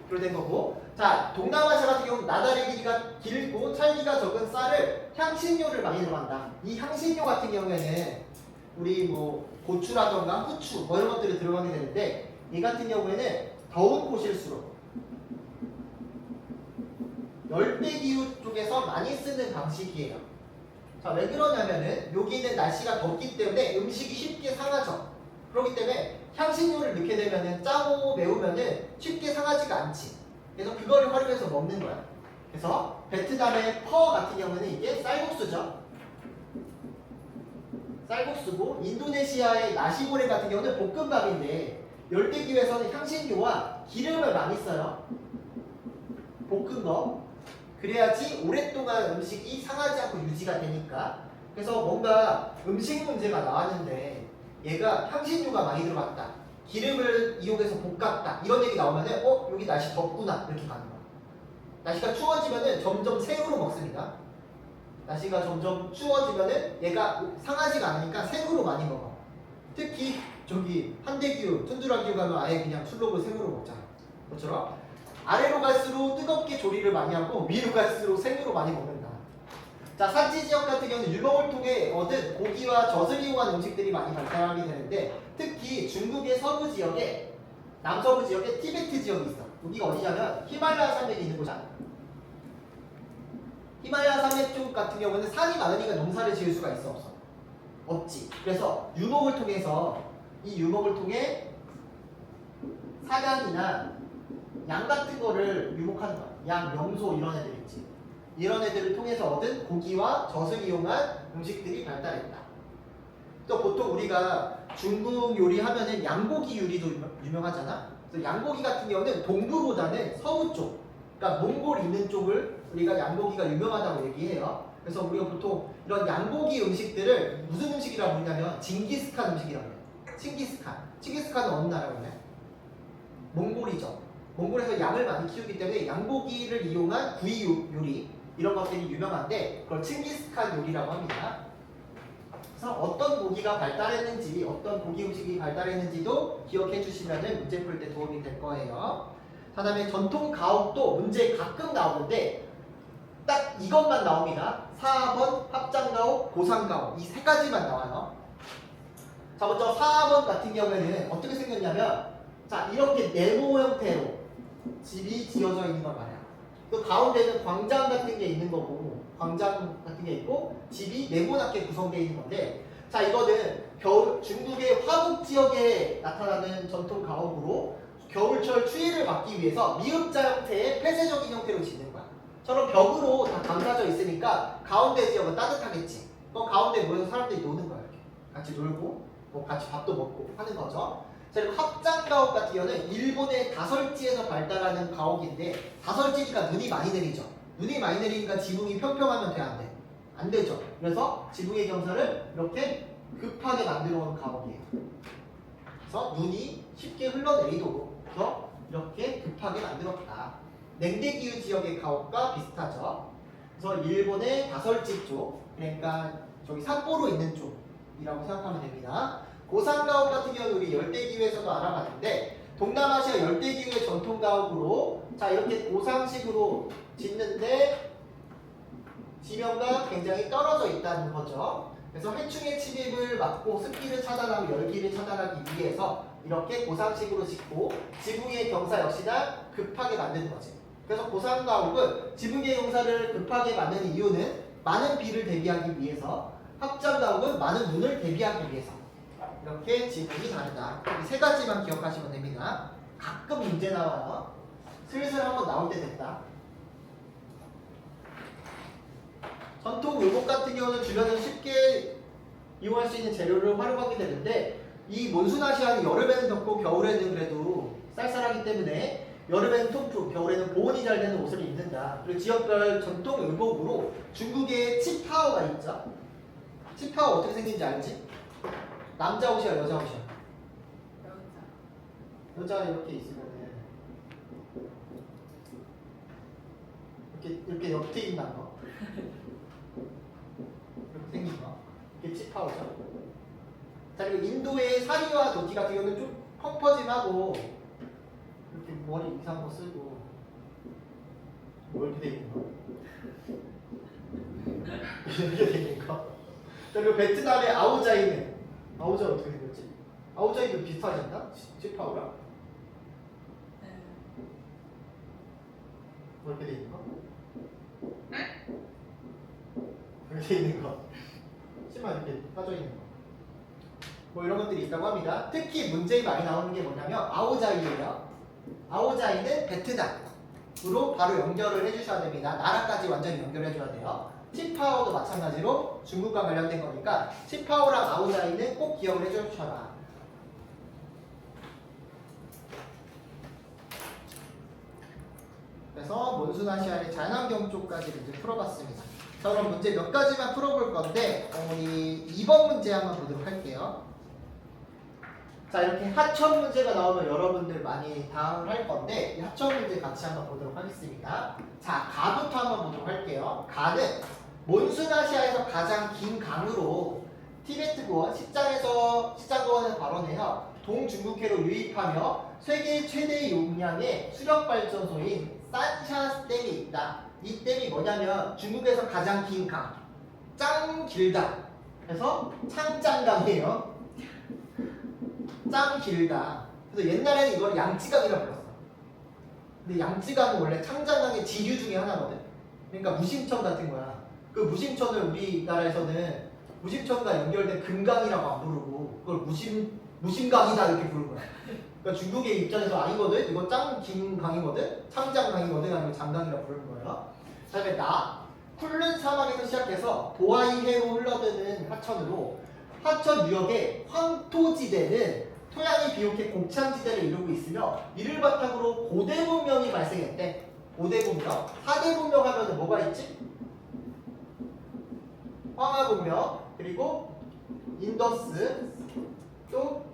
S1: 그렇게 된 거고. 자, 동남아시아 같은 경우는 나달의 길이가 길고 찰기가 적은 쌀을 향신료를 많이 들어간다. 이 향신료 같은 경우에는 우리 뭐 고추라던가 후추 뭐 이런 것들이 들어가게 되는데, 이 같은 경우에는 더운 곳일수록 열대기후 쪽에서 많이 쓰는 방식이에요. 자, 왜 그러냐면은 여기는 날씨가 덥기 때문에 음식이 쉽게 상하죠. 그렇기 때문에 향신료를 넣게 되면은 짜고 매우면은 쉽게 상하지가 않지. 그래서 그거를 활용해서 먹는 거야. 그래서 베트남의 퍼 같은 경우는 이게 쌀국수죠. 쌀국수고, 인도네시아의 나시고레 같은 경우는 볶음밥인데 열대기후에서는 향신료와 기름을 많이 써요. 볶은 거. 그래야지 오랫동안 음식이 상하지 않고 유지가 되니까. 그래서 뭔가 음식 문제가 나왔는데 얘가 향신료가 많이 들어갔다, 기름을 이용해서 볶았다 이런 얘기 나오면은 여기 날씨 덥구나 이렇게 가는 거야. 날씨가 추워지면은 점점 생으로 먹습니다. 날씨가 점점 추워지면은 얘가 상하지가 않으니까 생으로 많이 먹어. 특히 저기 한대기후, 툰드라기후 가면 아예 그냥 술록을 생으로 먹잖아. 그것처럼 아래로 갈수록 뜨겁게 조리를 많이 하고 위로 갈수록 생으로 많이 먹는다. 자, 산지 지역 같은 경우는 유목을 통해 얻은 고기와 젖을 이용한 음식들이 많이 발달하게 되는데, 특히 중국의 서부 지역에, 남서부 지역에 티베트 지역이 있어. 여기가 어디냐면 히말라야 산맥이 있는 곳이야. 히말라야 산맥 쪽 같은 경우는 산이 많으니까 농사를 지을 수가 있어, 없어? 없지. 그래서 유목을 통해서, 이 유목을 통해 사냥이나 양 같은 거를 유목하는 거야. 양, 명소 이런 애들 있지. 이런 애들을 통해서 얻은 고기와 젖을 이용한 음식들이 발달했다. 또 보통 우리가 중국 요리 하면은 양고기 요리도 유명하잖아. 그래서 양고기 같은 경우는 동부보다는 서부 쪽, 그러니까 몽골 있는 쪽을 우리가 양고기가 유명하다고 얘기해요. 그래서 우리가 보통 이런 양고기 음식들을 무슨 음식이라고 부르냐면 징기스칸 음식이라고 해요. 칭기스칸은 어느 나라라고 해요? 몽골이죠. 몽골에서 양을 많이 키우기 때문에 양고기를 이용한 구이 요리 이런 것들이 유명한데 그걸 칭기스칸 요리라고 합니다. 그래서 어떤 고기가 발달했는지 어떤 고기 음식이 발달했는지도 기억해 주시면 문제 풀 때 도움이 될 거예요. 그 다음에 전통 가옥도 문제 가끔 나오는데 딱 이것만 나옵니다. 4번 합장가옥, 고상가옥 이 세 가지만 나와요. 자 먼저 4번 같은 경우에는 어떻게 생겼냐면 자 이렇게 네모 형태로 집이 지어져 있는 걸 말이야. 그 가운데는 광장 같은 게 있는 거고 광장 같은 게 있고 집이 네모나게 구성되어 있는 건데 자 이거는 중국의 화북 지역에 나타나는 전통 가옥으로 겨울철 추위를 막기 위해서 미흡자 형태의 폐쇄적인 형태로 짓는 거야. 저런 벽으로 다 감싸져 있으니까 가운데 지역은 따뜻하겠지. 그 가운데 모여서 사람들이 노는 거야. 이렇게 같이 놀고 뭐 같이 밥도 먹고 하는 거죠. 자, 그리고 합장가옥 같은 경우는 일본의 다설지에서 발달하는 가옥인데 다설지니까 눈이 많이 내리죠. 눈이 많이 내리니까 지붕이 평평하면 돼, 안 돼? 안 되죠. 그래서 지붕의 경사를 이렇게 급하게 만들어 놓은 가옥이에요. 그래서 눈이 쉽게 흘러내리도록 그래서 이렇게 급하게 만들었다. 냉대기후 지역의 가옥과 비슷하죠. 그래서 일본의 다설지 쪽, 그러니까 저기 삿포로 있는 쪽이라고 생각하면 됩니다. 고산가옥 같은 경우는 우리 열대기후에서도 알아봤는데 동남아시아 열대기후의 전통 가옥으로 자 이렇게 고상식으로 짓는데 지면과 굉장히 떨어져 있다는 거죠. 그래서 해충의 침입을 막고 습기를 차단하고 열기를 차단하기 위해서 이렇게 고상식으로 짓고 지붕의 경사 역시나 급하게 만드는 거지. 그래서 고상가옥은 지붕의 경사를 급하게 만드는 이유는 많은 비를 대비하기 위해서 합장가옥은 많은 눈을 대비하기 위해서 이렇게 지붕이 다르다. 이 세 가지만 기억하시면 됩니다. 가끔 문제 나와요. 슬슬 한번 나올 때 됐다. 전통 의복 같은 경우는 주변에서 쉽게 이용할 수 있는 재료를 활용하게 되는데 이 몬순아시아는 여름에는 덥고 겨울에는 그래도 쌀쌀하기 때문에 여름에는 통풍, 겨울에는 보온이 잘 되는 옷을 입는다. 그리고 지역별 전통 의복으로 중국의 치파오가 있죠. 치파오 어떻게 생긴지 알지? 남자 옷이야, 여자 옷이야? 여자 이렇게 있으면은 이렇게 옆에 있는 거 이렇게 생긴 거 이게 치파오죠. 자 그리고 인도의 사리와 도티 같은 경우는 좀 펑퍼짐하고 이렇게 머리 이상한 거 쓰고 뭐 이렇게 돼 있는 거 이렇게 돼 있는 거. 자 그리고 베트남의 아오자이는 아오자 어떻게 생겼지? 아오자이도 비슷하지 않나? 치파오랑? 뭐 이렇게 돼 있는 거? 이렇게 돼 있는 거. 치마 이렇게 빠져 있는 거. 뭐 이런 것들이 있다고 합니다. 특히 문제에 많이 나오는 게 뭐냐면 아오자이예요. 아오자이는 베트남으로 바로 연결을 해주셔야 됩니다. 나라까지 완전히 연결해줘야 돼요. 치파오도 마찬가지로 중국과 관련된 거니까 치파오랑 아오자이는 꼭 기억을 해주셔라. 그래서 몬순아시아의 자연환경 쪽까지 이제 풀어봤습니다. 자 그럼 문제 몇 가지만 풀어볼 건데 우리 2번 문제 한번 보도록 할게요. 자 이렇게 하천 문제가 나오면 여러분들 많이 당황을 할 건데 이 하천 문제 같이 한번 보도록 하겠습니다. 자 가부터 한번 보도록 할게요. 가는 몬순아시아에서 가장 긴 강으로 티베트고원 시장고원을 발원해서 동중국해로 유입하며 세계 최대 용량의 수력발전소인 산샤스댐이 있다. 이 댐이 뭐냐면 중국에서 가장 긴 강, 짱 길다. 그래서 창짱강이에요. 짱 길다. 그래서 옛날에는 이걸 양쯔강이라고 불렀어. 근데 양쯔강은 원래 창장강의 지류 중에 하나거든. 그러니까 무심천 같은 거야. 그 무심천을 우리나라에서는 무심천과 연결된 금강이라고 안 부르고 그걸 무심강이다 이렇게 부르는 거야. 그러니까 중국의 입장에서 아니거든. 이거 짱 긴 강이거든. 창장강이거든. 아니면 장강이라고 부르는 거예요. 그다음에 나 푸른 사막에서 시작해서 보아이해로 흘러드는 하천으로 하천 유역의 황토지대는 토양이 비옥해 곡창지대를 이루고 있으며 이를 바탕으로 고대 문명이 발생했대. 고대 문명. 4대 문명 하면 뭐가 있지? 황하 문명, 그리고 인더스, 또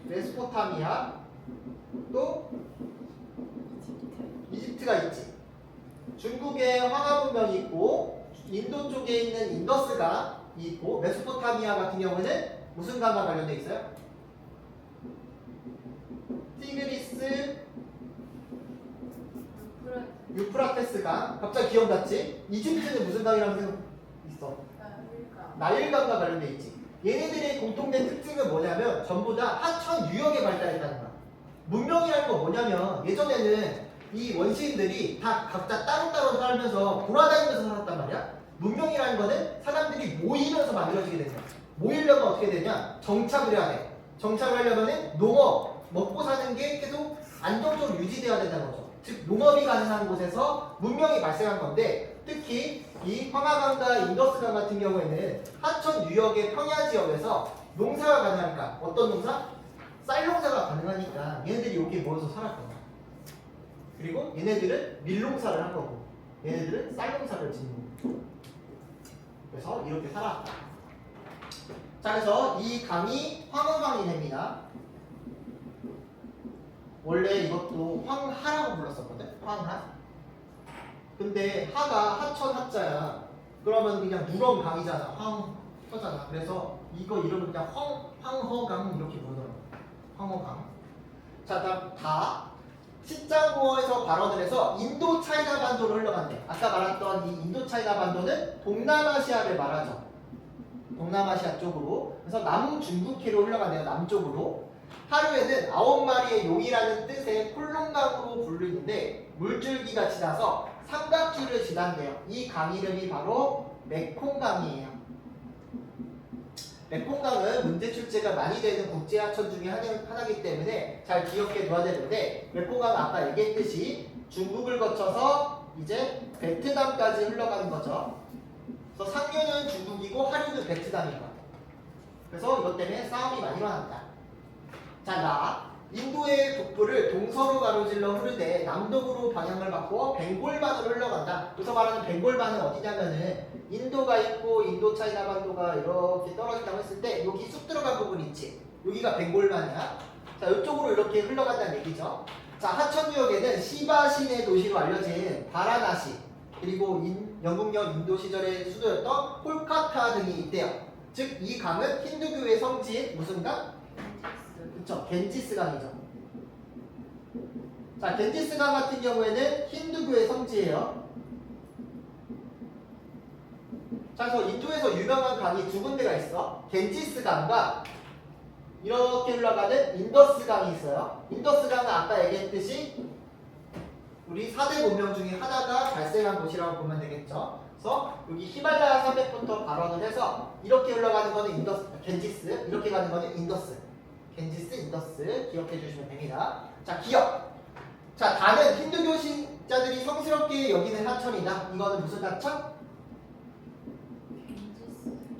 S1: 메소포타미아, 또 이집트가 있지. 중국에 황하 문명이 있고 인도 쪽에 있는 인더스가 있고 메소포타미아 같은 경우는 무슨 강과 관련돼 있어요? 티그리스, 유프라테스 강. 갑자기 기억났지? 이집트는 무슨 강이라고 생각 있어? 나일강과 관련돼 있지. 얘네들의 공통된 특징은 뭐냐면 전부 다 하천 유역에 발달했다는 거야. 문명이라는 거 뭐냐면 예전에는 이 원시인들이 다 각자 따로따로 살면서 돌아다니면서 살았단 말이야. 문명이라는 거는 사람들이 모이면서 만들어지게 되는 거야. 모이려면 어떻게 되냐? 정착을 해야 돼. 정착을 하려면 농업, 먹고 사는 게 계속 안정적으로 유지돼야 된다는 거죠. 즉 농업이 가능한 곳에서 문명이 발생한 건데 특히 이 황하강과 인더스강 같은 경우에는 하천 유역의 평야 지역에서 농사가 가능하니까 어떤 농사? 쌀 농사가 가능하니까 얘네들이 여기 모여서 살았거든. 그리고 얘네들은 밀농사를 한 거고 얘네들은 쌀 농사를 짓는 거고. 그래서 이렇게 살았다. 자, 그래서 이 강이 황허강이 됩니다. 원래 이것도 황하라고 불렀었거든. 황하. 근데 하가 하천 하자야. 그러면 그냥 누런 강이잖아. 황허잖아. 그래서 이거 이름은 그냥 황허강 이렇게 부르더라고. 황허강. 자, 다음 다. 시장고에서 발원을 해서 인도 차이나 반도로 흘러간대. 아까 말했던 이 인도 차이나 반도는 동남아시아를 말하죠. 동남아시아 쪽으로. 그래서 남중국해로 흘러간대요. 남쪽으로. 하루에는 9마리의 용이라는 뜻의 콜롱강으로 불리는데 물줄기가 지나서 삼각주를 지난대요. 이 강 이름이 바로 메콩강이에요. 메콩강은 문제 출제가 많이 되는 국제하천 중에 하나이기 때문에 잘 기억해 둬야 되는데 메콩강은 아까 얘기했듯이 중국을 거쳐서 이제 베트남까지 흘러가는 거죠. 그래서 상류는 중국이고 하류는 베트남인 거야. 그래서 이것 때문에 싸움이 많이 일어난다. 자, 나 인도의 북부를 동서로 가로질러 흐르되 남동으로 방향을 바꾸어 벵골반으로 흘러간다. 여기서 말하는 벵골반은 어디냐면은 인도가 있고 인도 차이나 반도가 이렇게 떨어진다고 했을 때 여기 쑥 들어간 부분 있지. 여기가 벵골반이야. 자, 이쪽으로 이렇게 흘러간다는 얘기죠. 자, 하천 유역에는 시바 신의 도시로 알려진 바라나시 그리고 영국령 인도 시절의 수도였던 콜카타 등이 있대요. 즉 이 강은 힌두교의 성지인 무슨 강? 그쵸, 겐지스 강이죠. 자, 겐지스 강 같은 경우에는 힌두교의 성지예요. 자, 그래서 인도에서 유명한 강이 두 군데가 있어. 겐지스 강과 이렇게 흘러가는 인더스 강이 있어요. 인더스 강은 아까 얘기했듯이 우리 4대 문명 중에 하나가 발생한 곳이라고 보면 되겠죠. 그래서 여기 히말라야 산맥부터 발원을 해서 이렇게 흘러가는 거는 인더스, 겐지스, 이렇게 가는 거는 인더스. 겐지스, 인더스 기억해 주시면 됩니다. 자, 기억. 자, 다는 힌두교 신자들이 성스럽게 여기는 하천이다. 이거는 무슨 하천?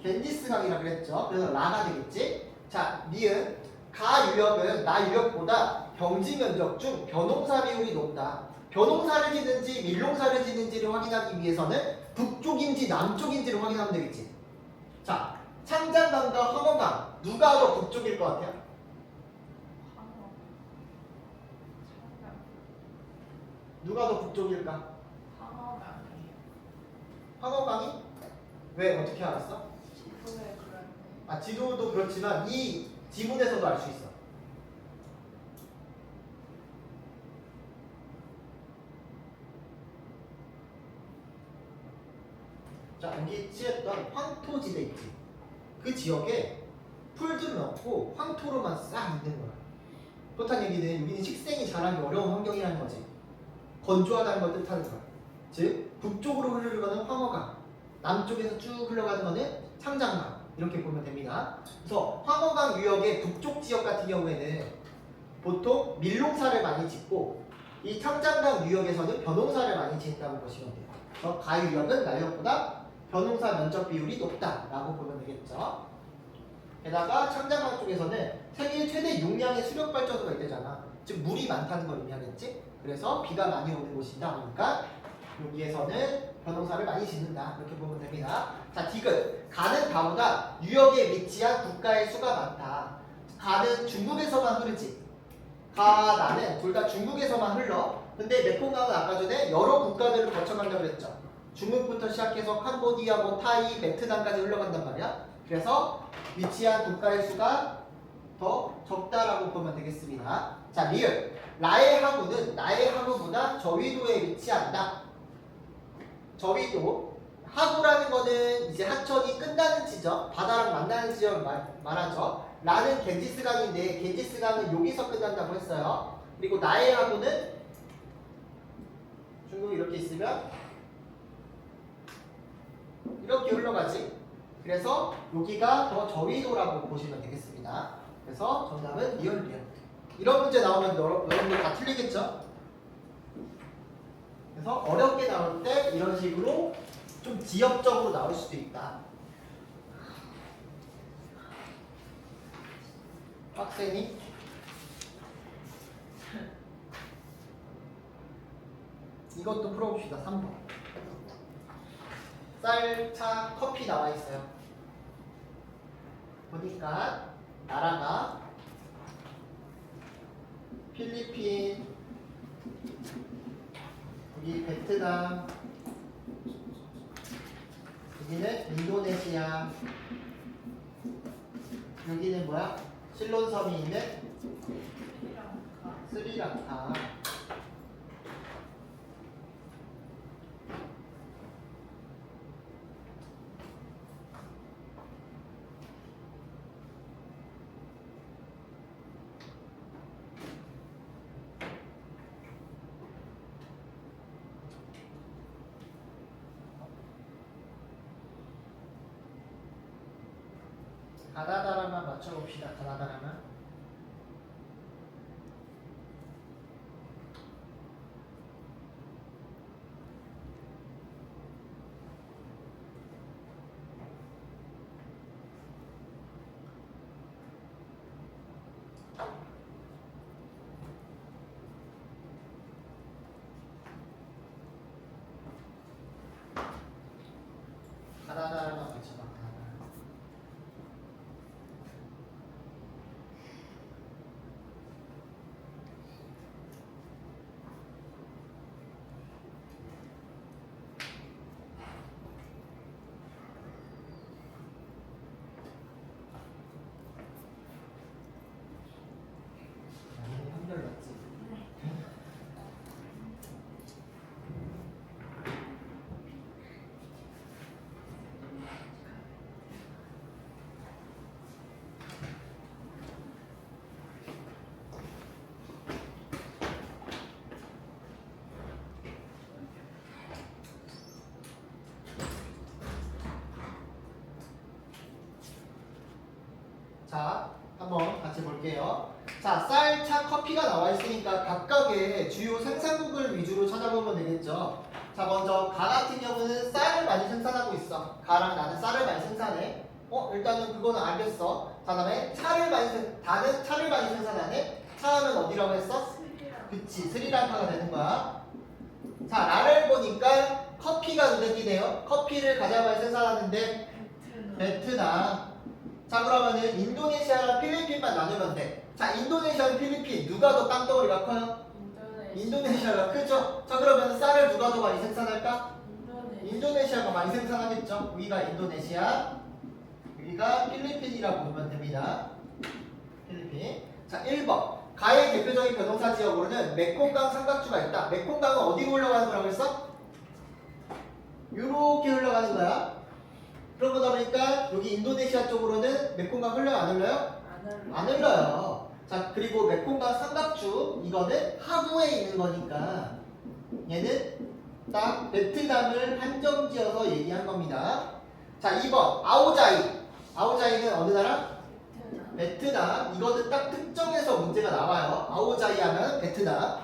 S1: 겐지스 강이라고 그랬죠. 그래서 라가 되겠지. 자, 니은 가 유역은 나 유역보다 경지 면적 중 벼농사 비율이 높다. 벼농사를 짓는지 밀농사를 짓는지를 확인하기 위해서는 북쪽인지 남쪽인지를 확인하면 되겠지. 자, 창장강과 황허강 누가 더 북쪽일 것 같아요? 누가 더 북쪽일까? 황허강이? 왜? 어떻게 알았어? 아, 지도도 그렇지만 이 지문에서도 알 수 있어. 자, 여기 찌했던 황토지대 있지. 그 지역에 풀들은 없고 황토로만 싹 있는 거야. 그렇다는 얘기는 여기는 식생이 자라기 어려운 환경이라는 거지. 건조하다는 걸 뜻하는 거야. 즉 북쪽으로 흐르는 황허강, 남쪽에서 쭉 흘러가는 거는 창장강 이렇게 보면 됩니다. 그래서 황허강 유역의 북쪽 지역 같은 경우에는 보통 밀농사를 많이 짓고 이 청장강 유역에서는 변홍사를 많이 지었다고 보시면 돼요. 그래서 가유역은 나유역보다 변홍사 면적 비율이 높다라고 보면 되겠죠. 게다가 청장강 쪽에서는 세계 최대 용량의 수력 발전소가 있대잖아. 즉 물이 많다는 걸 의미하겠지. 그래서 비가 많이 오는 곳이다 보니까 여기에서는 변홍사를 많이 짓는다. 이렇게 보면 됩니다. 자, 디귿. 가는 가보다 유역에 위치한 국가의 수가 많다. 가는 중국에서만 흐르지. 가나는 둘 다 중국에서만 흘러. 근데 메콩강은 아까 전에 여러 국가들을 거쳐간다고 그랬죠. 중국부터 시작해서 캄보디아, 뭐 타이, 베트남까지 흘러간단 말이야. 그래서 위치한 국가의 수가 더 적다라고 보면 되겠습니다. 자, 리을. 나의 항구는 나의 항구보다 저위도에 위치한다. 저위도. 하구라는 거는 이제 하천이 끝나는 지점, 바다랑 만나는 지점을 말하죠. 라는 겐지스강인데 겐지스강은 여기서 끝난다고 했어요. 그리고 나의 하구는 중국이 이렇게 있으면 이렇게 흘러가지. 그래서 여기가 더 저위도라고 보시면 되겠습니다. 그래서 정답은 리을. 이런 문제 나오면 여러분들 다 틀리겠죠? 그래서 어렵게 나올 때 이런 식으로 좀 지역적으로 나올 수도 있다. 빡세니? 이것도 풀어봅시다. 3번. 쌀, 차, 커피 나와 있어요. 보니까 나라가 필리핀, 여기 베트남, 여기는 인도네시아, 여기는 뭐야? 실론섬이 있는 스리랑카. 가나다라만 맞춰봅시다. 가나다라만. 가나다라만 맞춰봐. 한별 맞지? 자, 한번 같이 볼게요. 자, 쌀, 차, 커피가 나와 있으니까 각각의 주요 생산국을 위주로 찾아보면 되겠죠. 자, 먼저 가 같은 경우는 쌀을 많이 생산하고 있어. 가랑 나는 쌀을 많이 생산해. 일단은 그거는 알겠어. 다음에 다는 차를 많이 생산하네. 차는 어디라고 했어? 그치, 스리랑카가 되는 거야. 자, 나를 보니까 커피가 눈에 띄네요. 커피를 가장 많이 생산하는데 베트남. 자, 그러면은 인도네시아랑 필리핀만 나누면 돼. 자, 인도네시아랑 필리핀 누가 더 땅덩어리가 커요? 인도네시아가 크죠? 자, 그러면 쌀을 누가 더 많이 생산할까? 인도네시아가 많이 생산하겠죠? 여기가 인도네시아, 여기가 필리핀이라고 보면 됩니다. 필리핀. 자, 1번. 가의 대표적인 변동사 지역으로는 메콩강 삼각주가 있다. 메콩강은 어디로 흘러가는 거라고 했어? 이렇게 흘러가는 거야. 그러다 보니까 여기 인도네시아 쪽으로는 메콩강 흘러요? 안 흘러요? 안 흘러요. 자, 그리고 메콩강 삼각주 이거는 하구에 있는 거니까 얘는 딱 베트남을 한정지어서 얘기한 겁니다. 자, 2번 아오자이. 아오자이는 어느 나라? 베트남. 이거는 딱 특정해서 문제가 나와요. 아오자이 하면 베트남.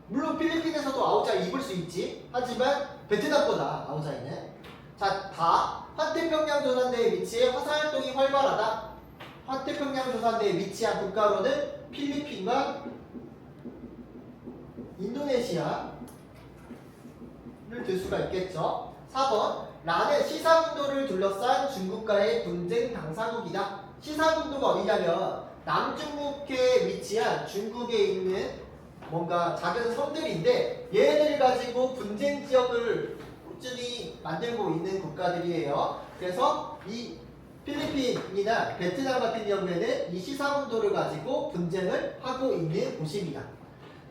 S1: 물론 필리핀에서도 아오자이 입을 수 있지. 하지만 베트남보다 아오자이는. 자, 다 환태평양 조산대에 위치해 화산활동이 활발하다. 환태평양 조산대에 위치한 국가로는 필리핀과 인도네시아를 들 수가 있겠죠. 4번 라는 시사군도를 둘러싼 중국과의 분쟁 당사국이다. 시사군도가 어디냐면 남중국해에 위치한 중국에 있는 뭔가 작은 섬들인데 얘네들을 가지고 분쟁 지역을 꾸준히 만들고 있는 국가들이에요. 그래서 이 필리핀이나 베트남 같은 경우에는 이 시사군도를 가지고 분쟁을 하고 있는 곳입니다.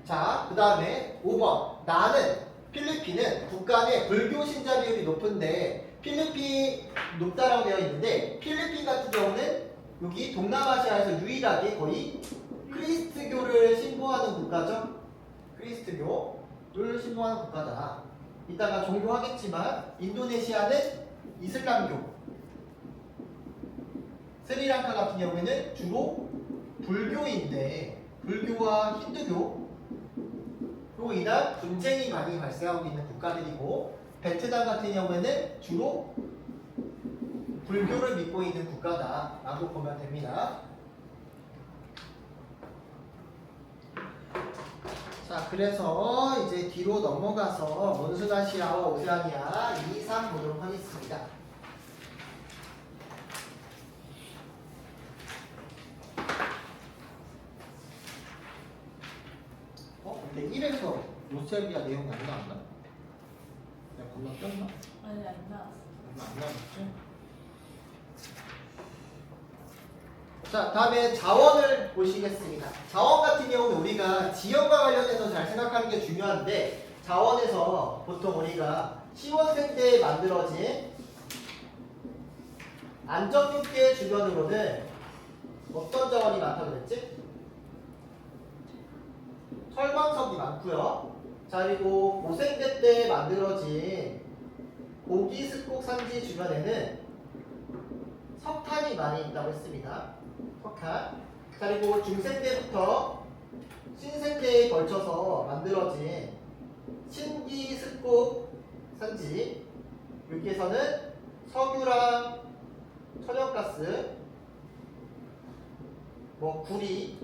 S1: 자, 그 다음에 5번 나는 필리핀은 국가 내 불교 신자 비율이 높은데 필리핀 높다라고 되어 있는데 필리핀 같은 경우는 여기 동남아시아에서 유일하게 거의 크리스트교를 신봉하는 국가죠. 크리스트교를 신봉하는 국가다. 이따가 종교하겠지만 인도네시아는 이슬람교, 스리랑카 같은 경우에는 주로 불교인데 불교와 힌두교 로 인한 분쟁이 많이 발생하고 있는 국가들이고 베트남 같은 경우에는 주로 불교를 믿고 있는 국가다라고 보면 됩니다. 자, 그래서 이제 뒤로 넘어가서 몬수나시아와 오세아니아 2, 3 보도록 하겠습니다. 근데 1에서 오세아니아 내용이 안 나왔나? 내가 건너뛰었나?
S2: 아니 안 나왔어.
S1: 안 나왔지? 자, 다음에 자원을 보시겠습니다. 자원 같은 경우는 우리가 지역과 관련해서 잘 생각하는 게 중요한데 자원에서 보통 우리가 시원생 때 만들어진 안전육계 주변으로는 어떤 자원이 많다고 그랬지? 철광석이 많고요. 자, 그리고 모생대 때 만들어진 고기습곡 산지 주변에는 석탄이 많이 있다고 했습니다. 석탄. 자, 그리고 중생 때부터 신생 때에 걸쳐서 만들어진 신기습곡 산지 여기에서는 석유랑 천연가스, 뭐 구리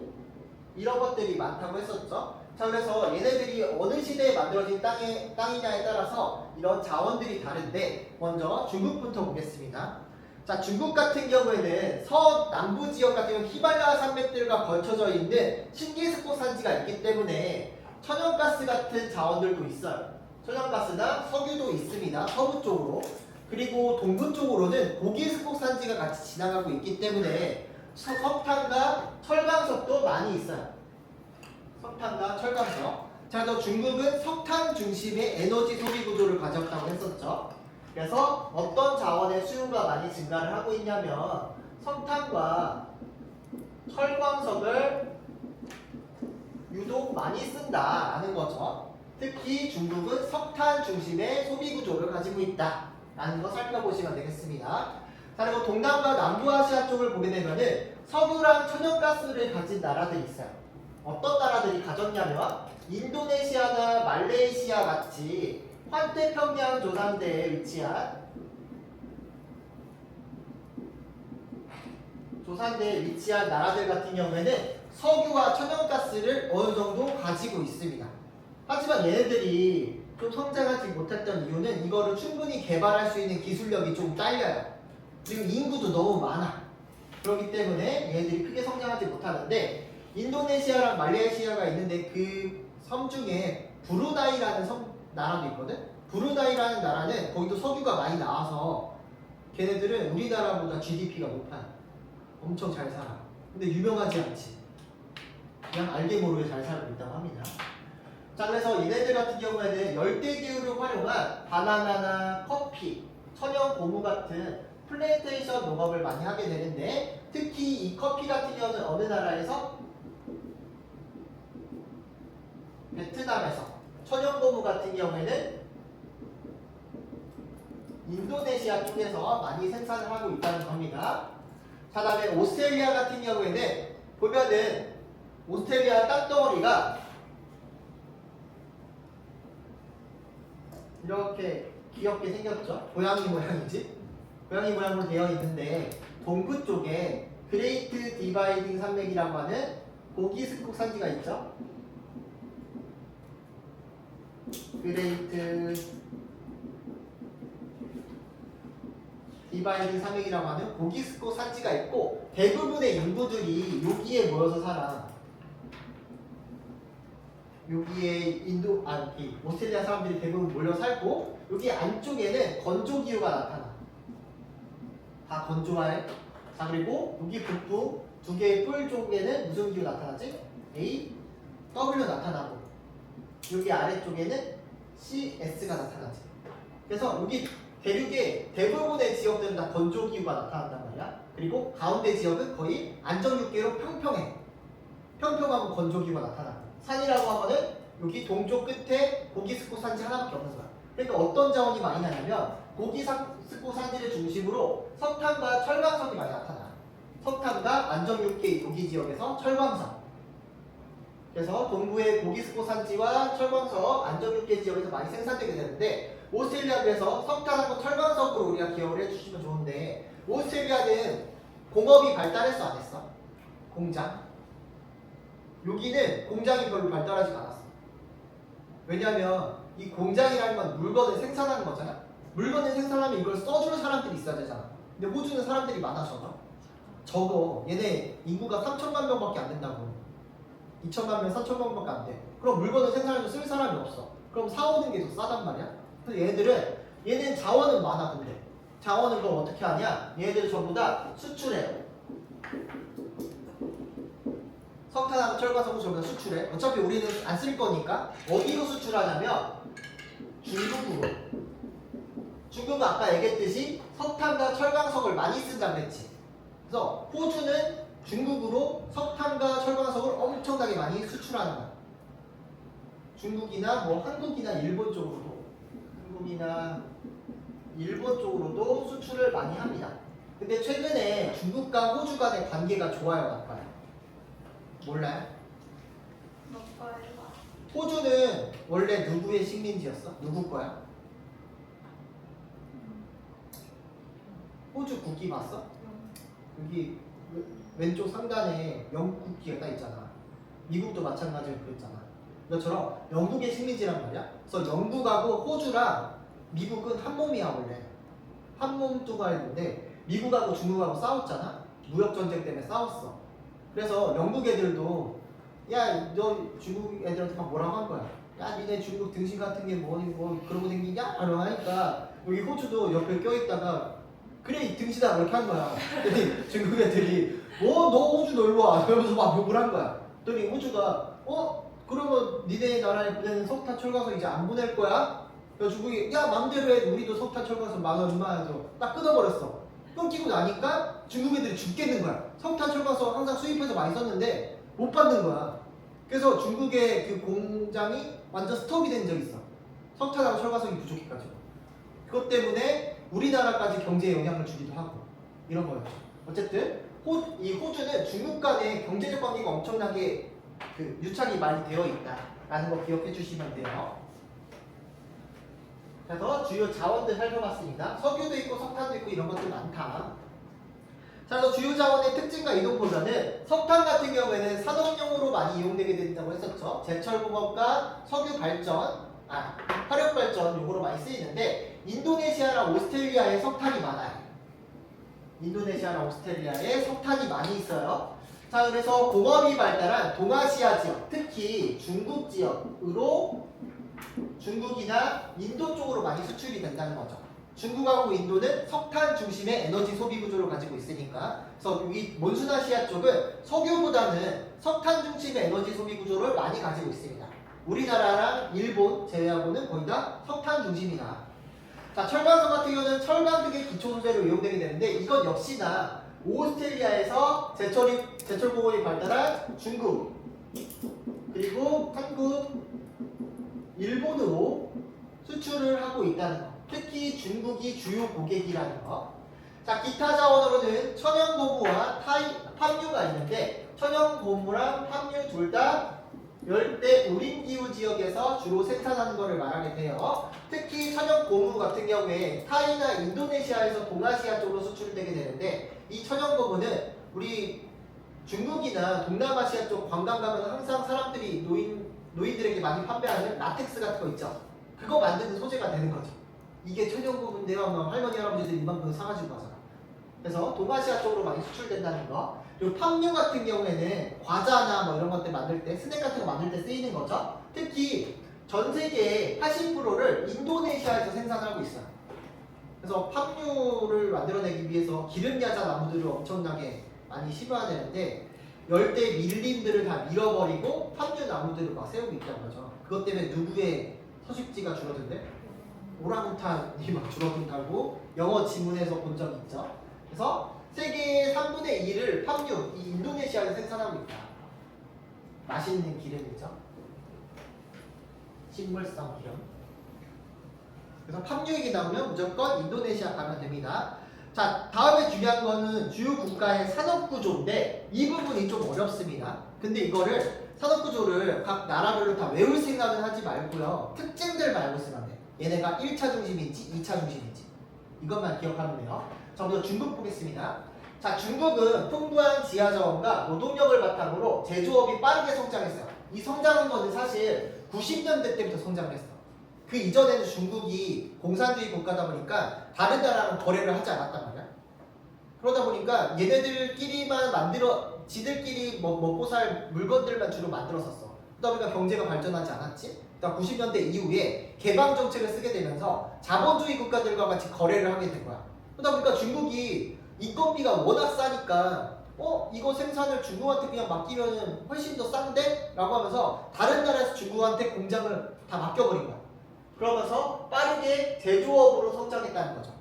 S1: 이런 것들이 많다고 했었죠. 자, 그래서 얘네들이 어느 시대에 만들어진 땅이냐에 따라서 이런 자원들이 다른데 먼저 중국부터 보겠습니다. 자, 중국 같은 경우에는 서남부 지역 같은 경우 히말라야 산맥들과 걸쳐져 있는 신기습곡 산지가 있기 때문에 천연가스 같은 자원들도 있어요. 천연가스나 석유도 있습니다. 서부 쪽으로. 그리고 동부 쪽으로는 고기습곡 산지가 같이 지나가고 있기 때문에 석탄과 철광석도 많이 있어요. 석탄과 철광석. 자, 그래서 중국은 석탄 중심의 에너지 소비 구조를 가졌다고 했었죠. 그래서 어떤 자원의 수요가 많이 증가를 하고 있냐면 석탄과 철광석을 유독 많이 쓴다라는 거죠. 특히 중국은 석탄 중심의 소비 구조를 가지고 있다라는 거 살펴보시면 되겠습니다. 자, 그리고 동남과 남부아시아 쪽을 보게 되면은 석유랑 천연가스를 가진 나라들이 있어요. 어떤 나라들이 가졌냐면 인도네시아나 말레이시아 같이 환태평양 조산대에 위치한 나라들 같은 경우에는 석유와 천연가스를 어느 정도 가지고 있습니다. 하지만 얘네들이 좀 성장하지 못했던 이유는 이거를 충분히 개발할 수 있는 기술력이 좀 딸려요. 그리고 인구도 너무 많아. 그렇기 때문에 얘네들이 크게 성장하지 못하는데 인도네시아랑 말레이시아가 있는데 그 섬 중에 브루나이라는 나라도 있거든? 브루나이라는 나라는 거기도 석유가 많이 나와서 걔네들은 우리나라보다 GDP가 높아요. 엄청 잘 살아. 근데 유명하지 않지. 그냥 알게 모르게 잘 살고 있다고 합니다. 자, 그래서 얘네들 같은 경우에는 열대기후를 활용한 바나나나 커피, 천연 고무 같은 플랜테이션 농업을 많이 하게 되는데 특히 이 커피 같은 경우는 어느 나라에서? 베트남에서. 천연 고무 같은 경우에는 인도네시아 쪽에서 많이 생산을 하고 있다는 겁니다. 자, 다음에 오스트레일리아 같은 경우에는 보면은 오스트레일리아 땅덩어리가 이렇게 귀엽게 생겼죠? 고양이 모양이지? 고양이 모양으로 되어 있는데 동부 쪽에 그레이트 디바이딩 산맥이라고 하는 고기 습곡 산지가 있죠? 그레이트 디바이딩 산맥이라고 하는 고기 습곡 산지가 있고 대부분의 인구들이 여기에 모여서 살아. 여기에 오스트레일리아 사람들이 대부분 몰려 살고 여기 안쪽에는 건조 기후가 나타나. 다 건조해. 자 그리고 여기 북부 두 개의 뿔 쪽에는 무슨 기후 나타나지? A, W 나타나고 여기 아래쪽에는 C, S가 나타나지. 그래서 여기 대륙의 대부분의 지역들은 다 건조 기후가 나타난단 말이야. 그리고 가운데 지역은 거의 안정육계로 평평해. 평평하고 건조 기후가 나타나. 산이라고 하면은 여기 동쪽 끝에 고기 습곡 산지 하나밖에 없는 거야. 그러니까 어떤 자원이 많이 나냐면 고기 습곡 산지를 중심으로 석탄과 철광석이 많이 나타나. 석탄과 안정육계 여기 지역에서 철광석. 그래서 동부의 고기 습곡 산지와 철광석, 안정육계 지역에서 많이 생산되게 되는데 오스트레일리아에서 석탄하고 철광석으로 우리가 기억을 해주시면 좋은데 오스트레일리아는 공업이 발달했어 안 했어? 공장. 여기는 공장이 별로 발달하지 않았어. 왜냐하면 이 공장이라는 건 물건을 생산하는 거잖아. 물건을 생산하면 이걸 써주는 사람들이 있어야 되잖아. 근데 호주는 사람들이 많아서 적어. 얘네 인구가 3천만 명밖에 안 된다고. 2천만 명, 3천만 명밖에 안 돼. 그럼 물건을 생산하면 쓸 사람이 없어. 그럼 사오는 게 더 싸단 말이야. 그래서 얘는 자원은 많아. 근데 자원은 그럼 어떻게 하냐? 얘네들 전부 다 수출해. 석탄하고 철광석을 전부 다 수출해. 어차피 우리는 안 쓸 거니까 어디로 수출하냐면 중국으로. 중국은 아까 얘기했듯이 석탄과 철광석을 많이 쓴다고 했지. 그래서 호주는 중국으로 석탄과 철광석을 엄청나게 많이 수출하는 거야. 중국이나 뭐 한국이나 일본 쪽으로도 수출을 많이 합니다. 근데 최근에 중국과 호주 간의 관계가 좋아요, 나빠요? 몰라요? 호주는 원래 누구의 식민지였어? 누구 거야? 호주 국기 봤어? 여기 왼쪽 상단에 영국 국기가 딱 있잖아. 미국도 마찬가지로 그랬잖아. 이것처럼 영국의 식민지란 말이야. 그래서 영국하고 호주랑 미국은 한 몸이야 원래. 한 몸뚜가 있는데 미국하고 중국하고 싸웠잖아. 무역전쟁 때문에 싸웠어. 그래서 영국 애들도 야 너 중국 애들한테 막 뭐라고 한 거야. 야 니네 중국 등신 같은 게 뭐 그러고 댕기냐? 라고 하니까 여기 호주도 옆에 껴있다가 그래 이 등신아 이렇게 한 거야. 그랬더니 중국 애들이 너 호주 놀러와 이러면서 막 욕을 한 거야. 그랬더니 호주가 그러면 니네 나라에 보내는 석탄 철광석 이제 안 보낼 거야? 그래서 중국이 야 맘대로 해. 우리도 석탄 철광석 얼마 해서 딱 끊어버렸어. 끊기고 나니까 중국 애들이 죽겠는 거야. 석탄 철광석 항상 수입해서 많이 썼는데 못 받는 거야. 그래서 중국의 그 공장이 완전 스톱이 된 적이 있어. 석탄하고 철광석이 부족해가지고. 그것 때문에 우리나라까지 경제에 영향을 주기도 하고 이런 거였죠. 어쨌든 이 호주는 중국 간의 경제적 관계가 엄청나게 유착이 많이 되어 있다라는 거 기억해 주시면 돼요. 그래서 주요 자원들 살펴봤습니다. 석유도 있고 석탄도 있고 이런 것들 많다. 자, 그래서 주요 자원의 특징과 이동보다는 석탄 같은 경우에는 산업용으로 많이 이용되게 된다고 했었죠. 제철공업과 석유 발전, 화력 발전 용으로 많이 쓰이는데 인도네시아랑 오스트레일리아에 석탄이 많아요. 인도네시아랑 오스트레일리아에 석탄이 많이 있어요. 자, 그래서 공업이 발달한 동아시아 지역, 특히 중국 지역으로 중국이나 인도 쪽으로 많이 수출이 된다는 거죠. 중국하고 인도는 석탄 중심의 에너지 소비 구조를 가지고 있으니까 그래서 여기 몬순아시아 쪽은 석유보다는 석탄 중심의 에너지 소비 구조를 많이 가지고 있습니다. 우리나라랑 일본 제외하고는 거의 다 석탄 중심이다. 자, 철광석 같은 경우는 철강 등의 기초 소재로 이용되게 되는데 이것 역시나 오스트레일리아에서 제철 공업이 발달한 중국 그리고 한국, 일본으로 수출을 하고 있다는 거. 특히 중국이 주요 고객이라는 거. 자, 기타 자원으로는 천연고무와 팜유가 있는데 천연고무랑 팜유 둘 다 열대 우림기후 지역에서 주로 생산하는 것을 말하게 돼요. 특히 천연 고무 같은 경우에 타이나 인도네시아에서 동아시아 쪽으로 수출되게 되는데 이 천연 고무는 우리 중국이나 동남아시아 쪽 관광 가면 항상 사람들이 노인들에게 많이 판매하는 라텍스 같은 거 있죠. 그거 만드는 소재가 되는 거죠. 이게 천연 고무인데요. 하면 할머니 할아버지들이 이만큼 사가지고 가잖아. 그래서 동아시아 쪽으로 많이 수출된다는 거. 그리고 팜유 같은 경우에는 과자나 뭐 이런 것들 만들 때, 스낵 같은 거 만들 때 쓰이는 거죠. 특히 전 세계의 80%를 인도네시아에서 생산하고 있어요. 그래서 팜유를 만들어내기 위해서 기름야자 나무들을 엄청나게 많이 심어야 되는데 열대 밀림들을 다 밀어버리고 팜유 나무들을 막 세우고 있다는 거죠. 그것 때문에 누구의 서식지가 줄어든대? 오랑우탄이 막 줄어든다고 영어 지문에서 본 적이 있죠. 그래서 세계의 3분의 2를 팜유, 이 인도네시아에서 생산하고 있다. 맛있는 기름이죠. 식물성 기름. 그래서 팜유 얘기 나오면 무조건 인도네시아 가면 됩니다. 자, 다음에 중요한 거는 주요 국가의 산업 구조인데 이 부분이 좀 어렵습니다. 근데 이거를 산업 구조를 각 나라별로 다 외울 생각은 하지 말고요. 특징들 말고 쓰면 돼. 얘네가 1차 중심인지 2차 중심인지 이것만 기억하면 돼요. 자, 먼저 중국 보겠습니다. 자, 중국은 풍부한 지하자원과 노동력을 바탕으로 제조업이 빠르게 성장했어요. 이 성장한 거는 사실 90년대 때부터 성장했어. 그 이전에는 중국이 공산주의 국가다 보니까 다른 나라랑 거래를 하지 않았단 말이야. 그러다 보니까 얘네들끼리만 지들끼리 먹고 살 물건들만 주로 만들었었어. 그러다 보니까 경제가 발전하지 않았지. 그러니까 90년대 이후에 개방 정책을 쓰게 되면서 자본주의 국가들과 같이 거래를 하게 된 거야. 그러다 보니까 중국이 인건비가 워낙 싸니까 이거 생산을 중국한테 그냥 맡기면 훨씬 더 싼데? 라고 하면서 다른 나라에서 중국한테 공장을 다 맡겨버린 거야. 그러면서 빠르게 제조업으로 성장했다는 거죠.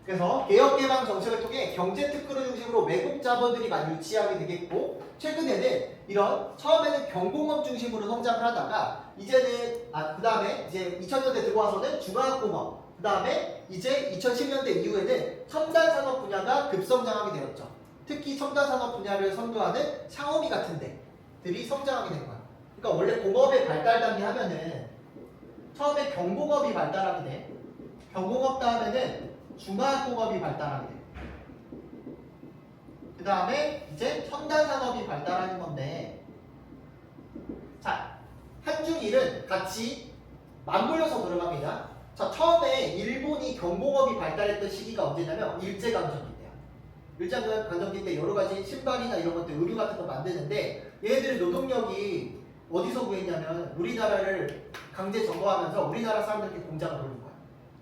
S1: 그래서 개혁개방 정책을 통해 경제 특구를 중심으로 외국 자본들이 많이 유치하게 되겠고 최근에는 이런 처음에는 경공업 중심으로 성장을 하다가 이제는 그 다음에 이제 2000년대 들어와서는 중화학공업 그 다음에 이제 2010년대 이후에는 첨단 산업 분야가 급성장하게 되었죠. 특히 첨단 산업 분야를 선도하는 샤오미 같은 데들이 성장하게 된 거야. 그러니까 원래 공업의 발달 단계 하면은 처음에 경공업이 발달하게 돼. 경공업 다음에는 중화학공업이 발달하게 돼. 그 다음에 이제 첨단 산업이 발달하는 건데 자, 한중일은 같이 맞물려서 돌아갑니다. 자, 처음에 일본이 경공업이 발달했던 시기가 언제냐면 일제강점기 때야. 일제강점기 때 여러 가지 신발이나 이런 것들, 의류 같은 거 만드는데 얘네들의 노동력이 어디서 구했냐면 우리나라를 강제 점거하면서 우리나라 사람들께 공장을 돌린 거야.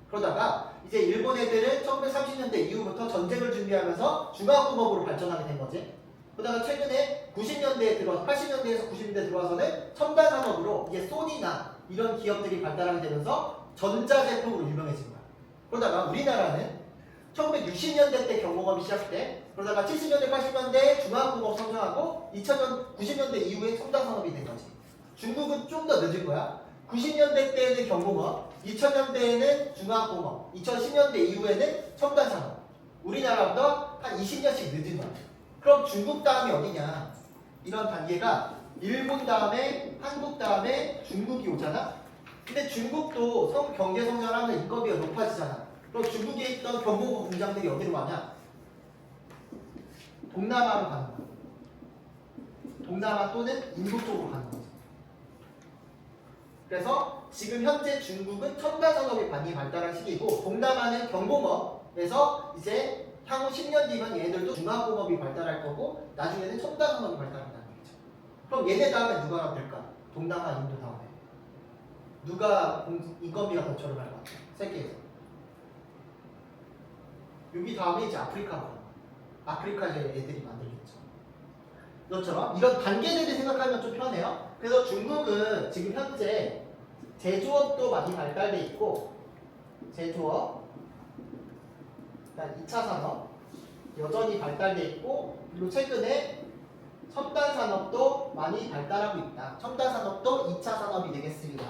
S1: 그러다가 이제 일본 애들은 1930년대 이후부터 전쟁을 준비하면서 중화학공업으로 발전하게 된 거지. 그러다가 최근에 80년대에서 90년대 들어와서는 첨단 산업으로 이게 소니나 이런 기업들이 발달하게 되면서 전자제품으로 유명해진 거야. 그러다가 우리나라는 1960년대 때 경공업이 시작돼. 그러다가 70년대, 80년대 중화학공업 성장하고 2000년, 90년대 이후에 첨단 산업이 된 거지. 중국은 좀 더 늦은 거야. 90년대 때에는 경공업, 2000년대에는 중화학공업, 2010년대 이후에는 첨단 산업. 우리나라보다 한 20년씩 늦은 거야. 그럼 중국 다음이 어디냐? 이런 단계가 일본 다음에 한국 다음에 중국이 오잖아. 근데 중국도 경제 성장을 하면 인건비가 높아지잖아. 그럼 중국에 있던 경공업 공장들이 어디로 가냐? 동남아로 가는 거야. 동남아 또는 인도 쪽으로 가는 거지. 그래서 지금 현재 중국은 첨단 산업이 많이 발달한 시기고 동남아는 경공업에서 이제 향후 10년 뒤면 얘네들도 중화공업이 발달할 거고 나중에는 첨단 산업이 발달한다는 거죠. 그럼 얘네 다음에 누가 될까? 동남아, 인도 다음에. 누가 인건비가 더 저렴할 것 같아? 세계에서. 여기 다음에 이제 아프리카가 아프리카에 애들이 만들겠죠. 이것처럼 이런 단계들을 생각하면 좀 편해요. 그래서 중국은 지금 현재 제조업도 많이 발달돼 있고 제조업, 그다음 2차 산업 여전히 발달돼 있고 그리고 최근에 첨단 산업도 많이 발달하고 있다. 첨단 산업도 2차 산업이 되겠습니다.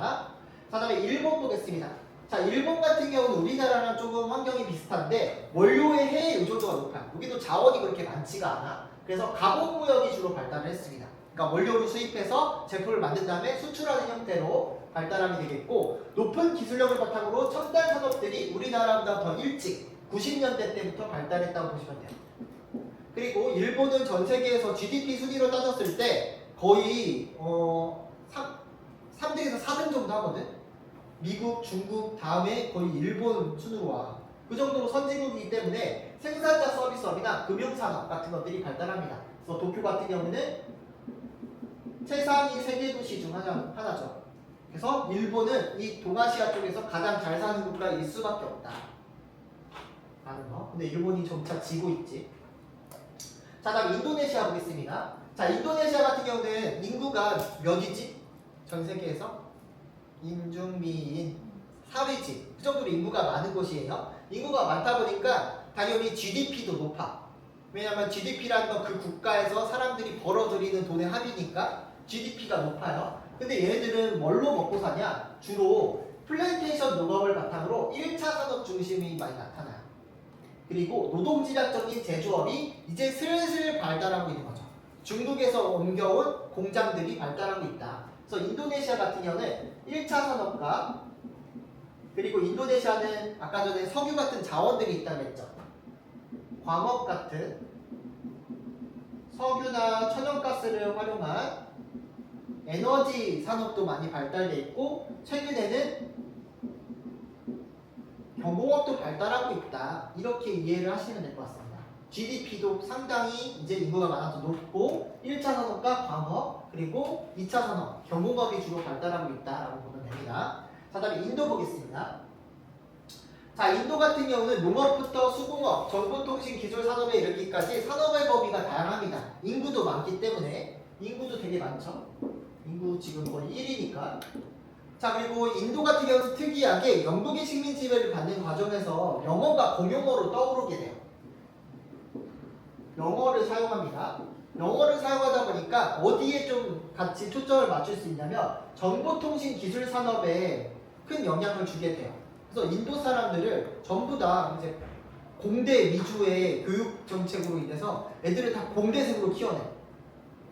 S1: 자, 다음에 일본 보겠습니다. 자, 일본 같은 경우는 우리나라랑 조금 환경이 비슷한데 원료의 해외 의존도가 높아요. 여기도 자원이 그렇게 많지가 않아. 그래서 가공무역이 주로 발달을 했습니다. 그러니까 원료를 수입해서 제품을 만든 다음에 수출하는 형태로 발달하게 되겠고, 높은 기술력을 바탕으로 첨단 산업들이 우리나라보다 더 일찍 90년대 때부터 발달했다고 보시면 돼요. 그리고 일본은 전 세계에서 GDP 순위로 따졌을 때 거의 3등에서 4등 정도 하거든. 미국, 중국 다음에 거의 일본 순으로 와. 그 정도로 선진국이기 때문에 생산자 서비스업이나 금융산업 같은 것들이 발달합니다. 그래서 도쿄 같은 경우는 최상위 세계 도시 중 하나죠. 그래서 일본은 이 동아시아 쪽에서 가장 잘 사는 국가일 수밖에 없다 라는 거. 근데 일본이 점차 지고 있지. 자, 다음 인도네시아 보겠습니다. 자, 인도네시아 같은 경우는 인구가 몇이지? 전 세계에서? 인중미인 4위지. 그 정도로 인구가 많은 곳이에요. 인구가 많다 보니까 당연히 GDP도 높아. 왜냐면 GDP라는 건 그 국가에서 사람들이 벌어들이는 돈의 합이니까 GDP가 높아요. 근데 얘네들은 뭘로 먹고 사냐? 주로 플랜테이션 농업을 바탕으로 1차 산업 중심이 많이 나타나요. 그리고 노동지락적인 제조업이 이제 슬슬 발달하고 있는 거죠. 중국에서 옮겨온 공장들이 발달하고 있다. 그래서 인도네시아 같은 경우는 1차 산업과, 그리고 인도네시아는 아까 전에 석유 같은 자원들이 있다고 했죠. 광업 같은 석유나 천연가스를 활용한 에너지 산업도 많이 발달돼 있고, 최근에는 경공업도 발달하고 있다. 이렇게 이해를 하시면 될 것 같습니다. GDP도 상당히 이제 인구가 많아서 높고, 1차 산업과 광업, 그리고 2차 산업, 경공업이 주로 발달하고 있다라고 보면 됩니다. 자, 다음에 인도 보겠습니다. 자, 인도 같은 경우는 농업부터 수공업, 정보통신 기술 산업에 이르기까지 산업의 범위가 다양합니다. 인구도 많기 때문에. 인구도 되게 많죠. 인구 지금 거의 1위니까. 자, 그리고 인도 같은 경우는 특이하게 영국의 식민 지배를 받는 과정에서 영어가 공용어로 떠오르게 돼요. 영어를 사용합니다. 영어를 사용하다 보니까 어디에 좀 같이 초점을 맞출 수 있냐면 정보통신 기술 산업에 큰 영향을 주게 돼요. 그래서 인도 사람들을 전부 다 이제 공대 위주의 교육 정책으로 인해서 애들을 다 공대생으로 키워내.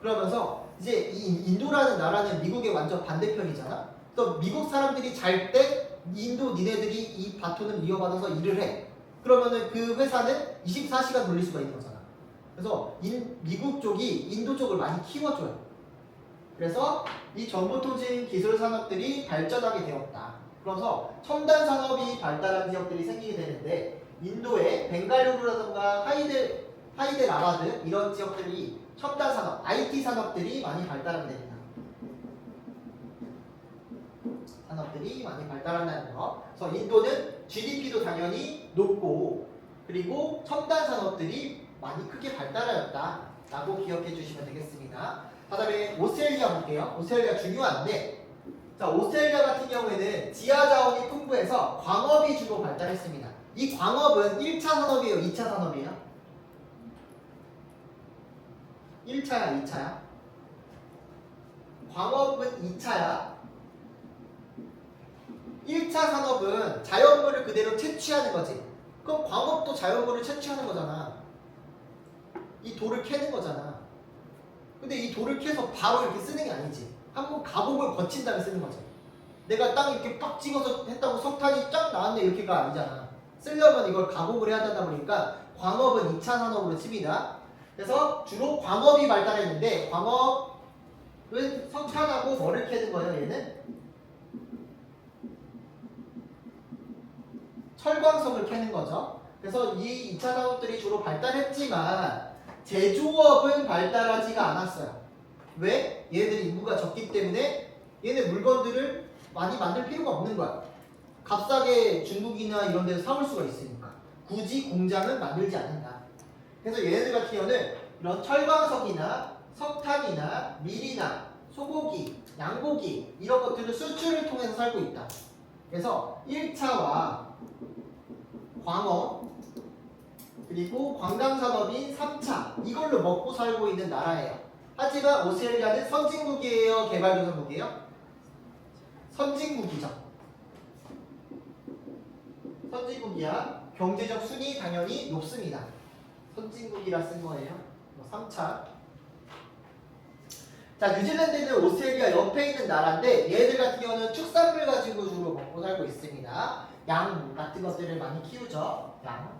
S1: 그러면서 이제 이 인도라는 나라는 미국의 완전 반대편이잖아. 또 미국 사람들이 잘 때 인도 니네들이 이 바톤을 이어받아서 일을 해. 그러면은 그 회사는 24시간 돌릴 수가 있는 거잖아. 그래서 미국 쪽이 인도 쪽을 많이 키워줘요. 그래서 이 정보통신 기술 산업들이 발전하게 되었다. 그래서 첨단 산업이 발달한 지역들이 생기게 되는데, 인도의 벵갈루루라든가 하이델아바드 이런 지역들이 첨단 산업, IT 산업들이 많이 발달하게 됩니다. 산업들이 많이 발달한다는 거. 그래서 인도는 GDP도 당연히 높고, 그리고 첨단 산업들이 많이 크게 발달하였다라고 기억해 주시면 되겠습니다. 다음에 오스트레일리아 볼게요. 오스트레일리아 중요한데, 자, 오스트레일리아 같은 경우에는 지하 자원이 풍부해서 광업이 주로 발달했습니다. 이 광업은 1차 산업이에요, 2차 산업이에요? 1차야, 2차야? 광업은 2차야. 1차 산업은 자연물을 그대로 채취하는 거지. 그럼 광업도 자연물을 채취하는 거잖아. 이 돌을 캐는 거잖아. 근데 이 돌을 캐서 바로 이렇게 쓰는 게 아니지. 한번 가공을 거친 다음에 쓰는 거지. 내가 땅 이렇게 빡 찍어서 했다고 석탄이 쫙 나왔네 이렇게가 아니잖아. 쓰려면 이걸 가공을 해야 되다 보니까 광업은 2차 산업으로 칩니다. 그래서 주로 광업이 발달했는데, 광업은 석탄하고 뭐를 캐는 거예요? 얘는 철광석을 캐는 거죠. 그래서 이 2차 산업들이 주로 발달했지만 제조업은 발달하지가 않았어요. 왜? 얘네들이 인구가 적기 때문에 얘네 물건들을 많이 만들 필요가 없는 거야. 값싸게 중국이나 이런 데서 사올 수가 있으니까 굳이 공장은 만들지 않는다. 그래서 얘네들 같은 경우는 이런 철광석이나 석탄이나 밀이나 소고기, 양고기 이런 것들을 수출을 통해서 살고 있다. 그래서 1차와 광업, 그리고 관광산업인 3차 이걸로 먹고 살고 있는 나라예요. 하지만 오스트레일리아는 선진국이에요, 개발도상국이에요? 선진국이죠. 선진국이야. 경제적 순위 당연히 높습니다. 선진국이라 쓴 거예요. 3차. 자, 뉴질랜드는 오스트레일리아 옆에 있는 나라인데 얘들 같은 경우는 축산물 가지고 주로 먹고 살고 있습니다. 양 같은 것들을 많이 키우죠. 양.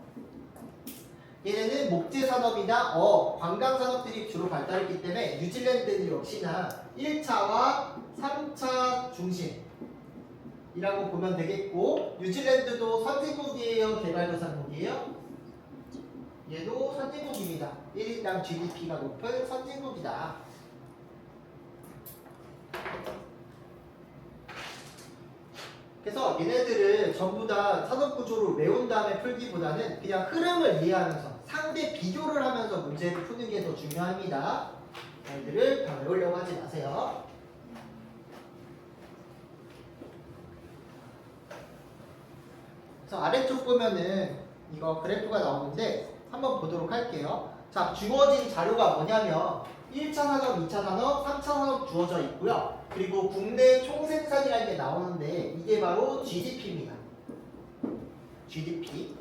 S1: 얘네는 목재 산업이나 관광 산업들이 주로 발달했기 때문에 뉴질랜드는 역시나 1차와 3차 중심이라고 보면 되겠고, 뉴질랜드도 선진국이에요, 개발도상국이에요? 얘도 선진국입니다. 1인당 GDP가 높은 선진국이다. 그래서 얘네들을 전부 다 산업구조로 외운 다음에 풀기보다는 그냥 흐름을 이해하면서 상대 비교를 하면서 문제를 푸는 게 더 중요합니다. 얘네들을 다 외우려고 하지 마세요. 그래서 아래쪽 보면은 이거 그래프가 나오는데 한번 보도록 할게요. 자, 주어진 자료가 뭐냐면 1차 산업, 2차 산업, 3차 산업 주어져 있고요. 그리고 국내 총생산이라는 게 나오는데 이게 바로 GDP입니다. GDP.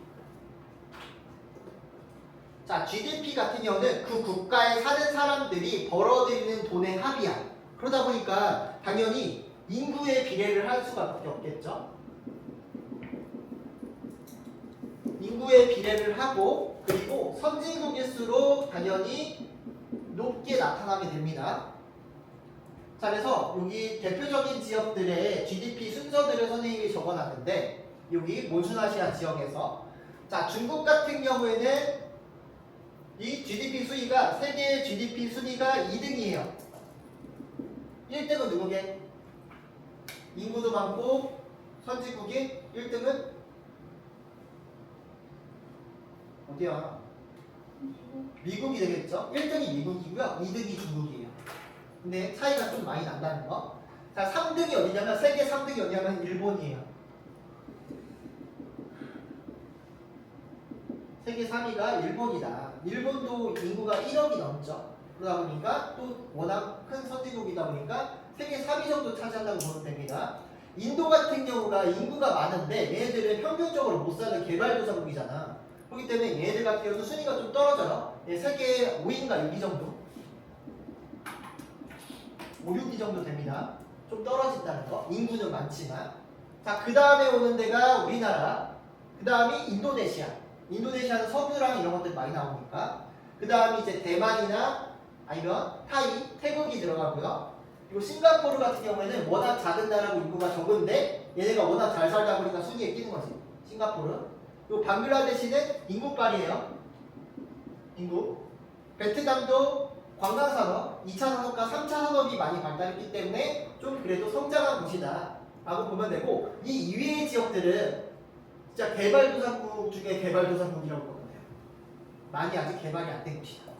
S1: 자, GDP 같은 경우는 그 국가에 사는 사람들이 벌어들이는 돈의 합이야. 그러다 보니까 당연히 인구에 비례를 할 수밖에 없겠죠. 인구에 비례를 하고, 그리고 선진국일수록 당연히 높게 나타나게 됩니다. 자, 그래서 여기 대표적인 지역들의 GDP 순서들을 선생님이 적어놨는데, 여기 몬순아시아 지역에서, 자, 중국 같은 경우에는 이 GDP 수위가 세계 GDP 순위가 2등이에요. 1등은 누구게? 인구도 많고 선진국인 1등은 어디야? 미국이 되겠죠? 1등이 미국이고요. 2등이 중국이에요. 근데 차이가 좀 많이 난다는 거. 자, 3등이 어디냐면, 세계 3등이 어디냐면 일본이에요. 세계 3위가 일본이다. 일본도 인구가 1억이 넘죠. 그러다 보니까 또 워낙 큰 선진국이다 보니까 세계 3위 정도 차지한다고 보면 됩니다. 인도 같은 경우가 인구가 많은데 얘네들은 평균적으로 못 사는 개발도상국이잖아. 그렇기 때문에 얘네들 같은 경우도 순위가 좀 떨어져요. 세계 5위인가 6위 정도? 5, 6위 정도 됩니다. 좀 떨어진다는 거. 인구는 많지만. 자, 그 다음에 오는 데가 우리나라. 그 다음이 인도네시아. 인도네시아는 석유랑 이런 것들 많이 나오니까. 그 다음이 이제 대만이나 아니면 타이, 태국이 들어가고요. 그리고 싱가포르 같은 경우에는 워낙 작은 나라고 인구가 적은데 얘네가 워낙 잘 살다 보니까 순위에 끼는 거지. 싱가포르. 그리고 방글라데시는 인구빨이에요. 인구. 베트남도 관광산업, 2차 산업과 3차 산업이 많이 발달했기 때문에 좀 그래도 성장한 곳이다 라고 보면 되고, 이 이외의 지역들은 진짜 개발도상국 중에 개발도상국이라고 보면 돼요. 많이 아직 개발이 안 된 곳이다.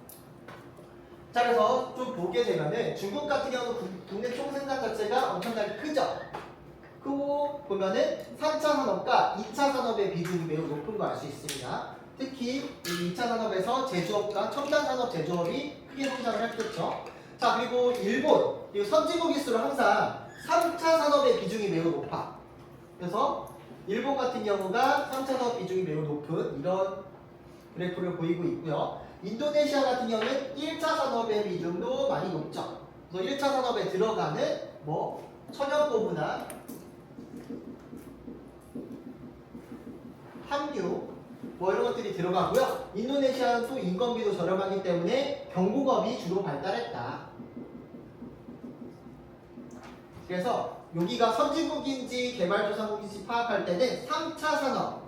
S1: 자, 그래서 좀 보게 되면은 중국 같은 경우는 국내 총생산 자체가 엄청나게 크죠. 크고 보면은 3차 산업과 2차 산업의 비중이 매우 높은 거 알 수 있습니다. 특히 이 2차 산업에서 제조업과 첨단 산업 제조업이 크게 성장을 했겠죠. 자, 그리고 일본, 그리고 선진국일수록 항상 3차 산업의 비중이 매우 높아. 그래서 일본 같은 경우가 3차 산업 비중이 매우 높은 이런 그래프를 보이고 있고요. 인도네시아 같은 경우는 1차 산업의 비중도 많이 높죠. 그래서 1차 산업에 들어가는 천연고무나 함유 이런 것들이 들어가고요. 인도네시아는 또 인건비도 저렴하기 때문에 경공업이 주로 발달했다. 그래서 여기가 선진국인지 개발도상국인지 파악할 때는 3차 산업,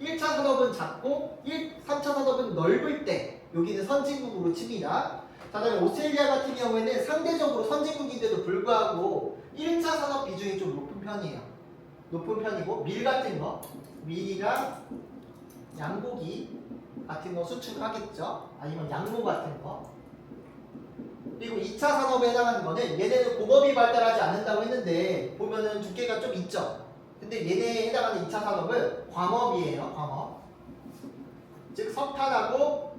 S1: 1차 산업은 작고 3차 산업은 넓을 때 여기는 선진국으로 칩니다. 자, 그다음에 오스트레일리아 같은 경우에는 상대적으로 선진국인데도 불구하고 1차 산업 비중이 좀 높은 편이에요. 높은 편이고, 밀 같은 거, 밀이랑 양고기 같은 거 수출하겠죠. 아니면 양모 같은 거. 그리고 2차 산업에 해당하는 거는 얘네는 공업이 발달하지 않는다고 했는데 보면은 두께가 좀 있죠. 근데 얘네에 해당하는 2차 산업은 광업이에요. 광업. 즉 석탄하고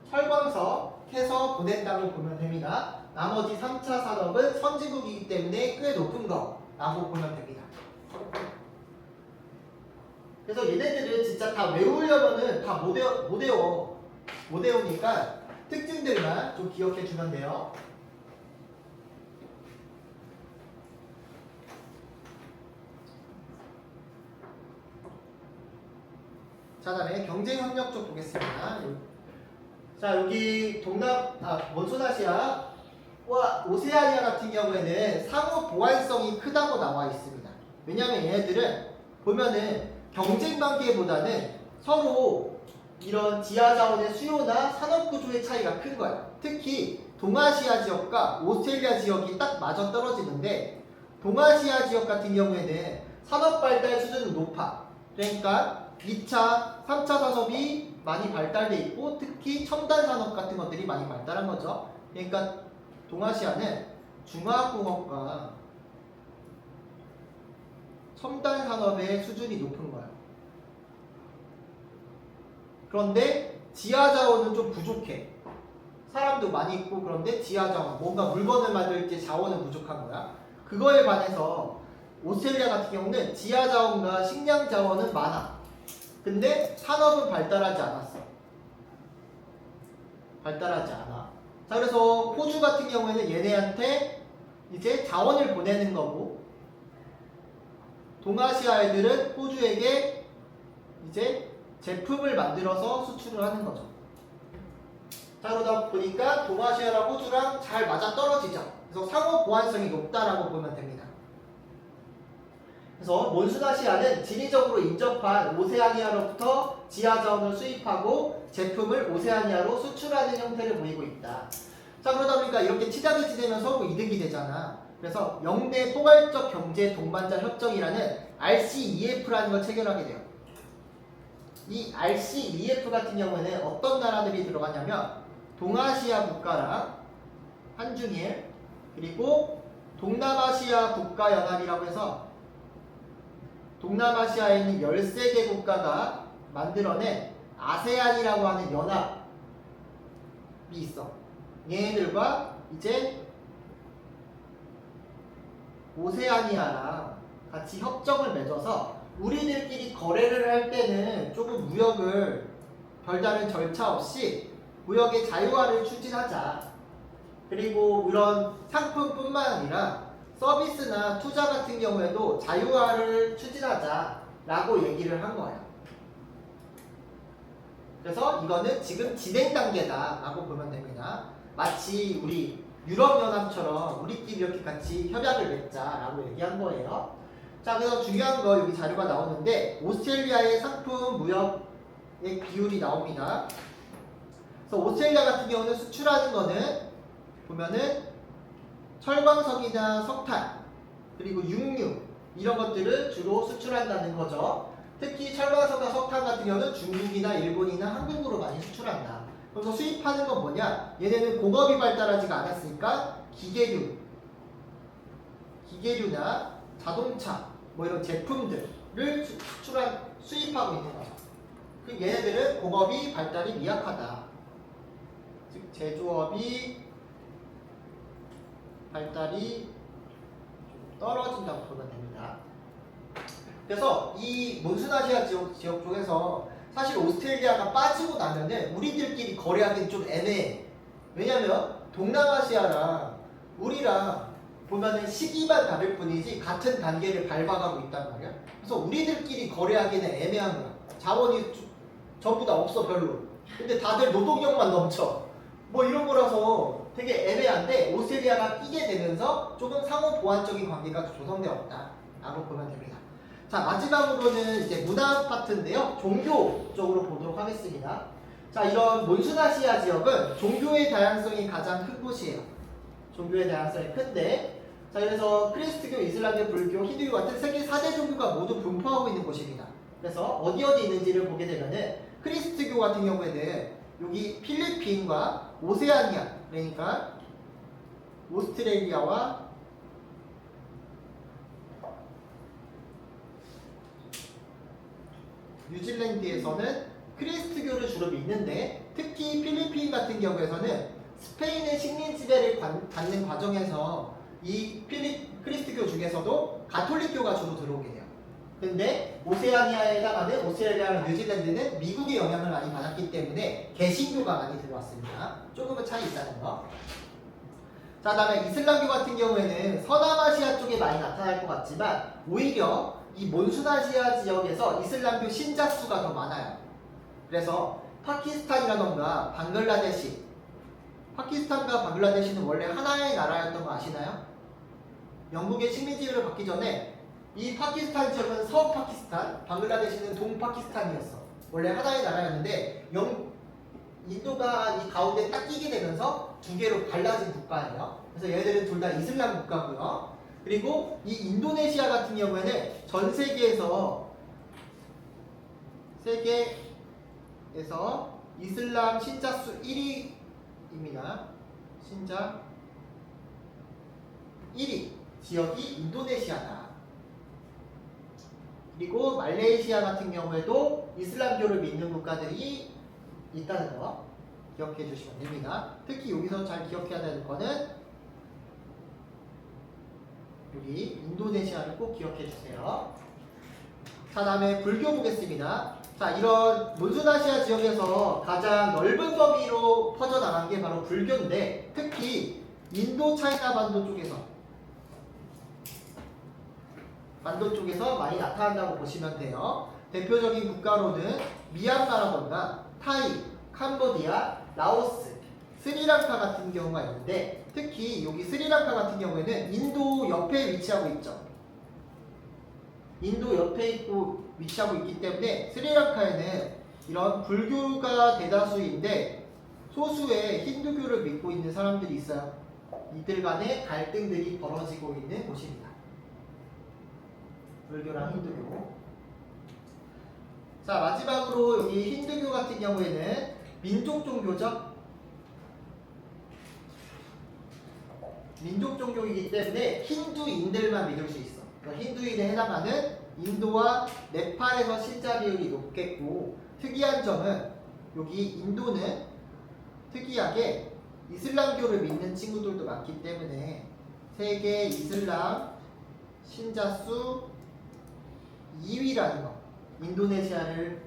S1: 철광석 해서 보낸다고 보면 됩니다. 나머지 3차 산업은 선진국이기 때문에 꽤 높은 거라고 보면 됩니다. 그래서 얘네들은 진짜 다 외우려면은 다 못 외우니까 특징들만 좀 기억해 주면 돼요. 자, 다음에 경제협력 쪽 보겠습니다. 자, 여기 먼소나시아와 오세아니아 같은 경우에는 상호 보완성이 크다고 나와 있습니다. 왜냐하면 얘네들은 보면은 경쟁 관계보다는 서로 이런 지하 자원의 수요나 산업 구조의 차이가 큰 거예요. 특히 동아시아 지역과 오스트레일리아 지역이 딱 맞아 떨어지는데 동아시아 지역 같은 경우에는 산업 발달 수준은 높아. 그러니까 2차, 3차 산업이 많이 발달돼 있고 특히 첨단 산업 같은 것들이 많이 발달한 거죠. 그러니까 동아시아는 중화학공업과 첨단 산업의 수준이 높은 거예요. 그런데 지하 자원은 좀 부족해. 사람도 많이 있고 그런데 지하 자원, 뭔가 물건을 만들 때 자원은 부족한 거야. 그거에 반해서 오스트레일리아 같은 경우는 지하 자원과 식량 자원은 많아. 근데 산업은 발달하지 않았어. 발달하지 않아. 자, 그래서 호주 같은 경우에는 얘네한테 이제 자원을 보내는 거고 동아시아 애들은 호주에게 이제 제품을 만들어서 수출을 하는 거죠. 자, 그러다 보니까 동아시아랑 호주랑 잘 맞아 떨어지죠. 그래서 상호 보완성이 높다라고 보면 됩니다. 그래서 몬수나시아는 지리적으로 인접한 오세아니아로부터 지하 자원을 수입하고 제품을 오세아니아로 수출하는 형태를 보이고 있다. 자, 그러다 보니까 이렇게 친하게 지내면 서로 이득이 되잖아. 그래서 영내 포괄적 경제 동반자 협정이라는 RCEF라는 걸 체결하게 돼요. 이 RCEF 같은 경우에는 어떤 나라들이 들어가냐면 동아시아 국가랑 한중일 그리고 동남아시아 국가연합이라고 해서 동남아시아에 있는 13개 국가가 만들어낸 아세안이라고 하는 연합이 있어. 얘네들과 이제 오세아니아랑 같이 협정을 맺어서 우리들끼리 거래를 할 때는 조금 무역을 별다른 절차 없이 무역의 자유화를 추진하자. 그리고 이런 상품뿐만 아니라 서비스나 투자 같은 경우에도 자유화를 추진하자라고 얘기를 한 거예요. 그래서 이거는 지금 진행 단계다라고 보면 됩니다. 마치 우리 유럽연합처럼 우리끼리 이렇게 같이 협약을 맺자라고 얘기한 거예요. 자, 그래서 중요한 거 여기 자료가 나오는데 오스트레일리아의 상품 무역의 비율이 나옵니다. 그래서 오스트레일리아 같은 경우는 수출하는 거는 보면은 철광석이나 석탄 그리고 육류 이런 것들을 주로 수출한다는 거죠. 특히 철광석과 석탄 같은 경우는 중국이나 일본이나 한국으로 많이 수출한다. 그래서 수입하는 건 뭐냐? 얘네는 공업이 발달하지가 않았으니까 기계류나 자동차 뭐 이런 제품들을 수입하고 있는 거죠. 그 얘네들은 공업이 발달이 미약하다. 즉 제조업이 발달이 떨어진다고 보면 됩니다. 그래서 이 몬수나시아 지역 쪽에서 사실 오스트레일리아가 빠지고 나면은 우리들끼리 거래하기는 좀 애매해. 왜냐면 동남아시아랑 우리랑 보면은 시기만 다를 뿐이지 같은 단계를 밟아가고 있단 말이야. 그래서 우리들끼리 거래하기는 애매한 거야. 자원이 전부 다 없어 별로. 근데 다들 노동력만 넘쳐. 뭐 이런 거라서 되게 애매한데 오스트레일리아가 끼게 되면서 조금 상호 보완적인 관계가 조성되었다 라고 보면 됩니다. 자, 마지막으로는 이제 문화 파트인데요. 종교 쪽으로 보도록 하겠습니다. 자, 이런 몬수나시아 지역은 종교의 다양성이 가장 큰 곳이에요. 종교의 다양성이 큰데, 자, 그래서 크리스트교, 이슬람교, 불교, 힌두교 같은 세계 4대 종교가 모두 분포하고 있는 곳입니다. 그래서 어디 있는지를 보게 되면은 크리스트교 같은 경우에는 여기 필리핀과 오세아니아, 그러니까 오스트레일리아와 뉴질랜드에서는 크리스트교를 주로 믿는데 특히 필리핀 같은 경우에서는 스페인의 식민 지배를 받는 과정에서 이 크리스트교 중에서도 가톨릭교가 주로 들어오게 돼요. 근데 오세아니아에 해당하는 오스트레일리아랑 뉴질랜드는 미국의 영향을 많이 받았기 때문에 개신교가 많이 들어왔습니다. 조금은 차이 있다는 거. 자, 다음에 이슬람교 같은 경우에는 서남아시아 쪽에 많이 나타날 것 같지만 오히려 이 몬순아시아 지역에서 이슬람교 신자 수가 더 많아요. 그래서 파키스탄이라던가 방글라데시, 파키스탄과 방글라데시는 원래 하나의 나라였던 거 아시나요? 영국의 식민지를 받기 전에 이 파키스탄 지역은 서파키스탄, 방글라데시는 동파키스탄이었어. 원래 하나의 나라였는데 인도가 이 가운데 딱 끼게 되면서 두 개로 갈라진 국가예요. 그래서 얘네들은 둘 다 이슬람 국가고요. 그리고 이 인도네시아 같은 경우에는 전 세계에서 이슬람 신자 수 1위입니다. 신자 1위 지역이 인도네시아다. 그리고 말레이시아 같은 경우에도 이슬람교를 믿는 국가들이 있다는 거 기억해 주시면 됩니다. 특히 여기서 잘 기억해야 되는 거는 여기 인도네시아를 꼭 기억해 주세요. 자, 다음에 불교 보겠습니다. 자, 이런 몬순아시아 지역에서 가장 넓은 범위로 퍼져나간 게 바로 불교인데 특히 인도 차이나 반도 쪽에서 많이 나타난다고 보시면 돼요. 대표적인 국가로는 미얀마라던가 타이, 캄보디아, 라오스, 스리랑카 같은 경우가 있는데 특히 여기 스리랑카 같은 경우에는 인도 옆에 위치하고 있죠. 인도 옆에 위치하고 있기 때문에 스리랑카에는 이런 불교가 대다수인데 소수의 힌두교를 믿고 있는 사람들이 있어요. 이들 간의 갈등들이 벌어지고 있는 곳입니다. 불교랑 힌두교. 자, 마지막으로 여기 힌두교 같은 경우에는 민족 종교죠. 민족 종교이기 때문에 힌두인들만 믿을 수 있어. 그러니까 힌두인에 해당하는 인도와 네팔에서 신자 비율이 높겠고 특이한 점은 여기 인도는 특이하게 이슬람교를 믿는 친구들도 많기 때문에 세계 이슬람 신자 수 2위라는 거. 인도네시아를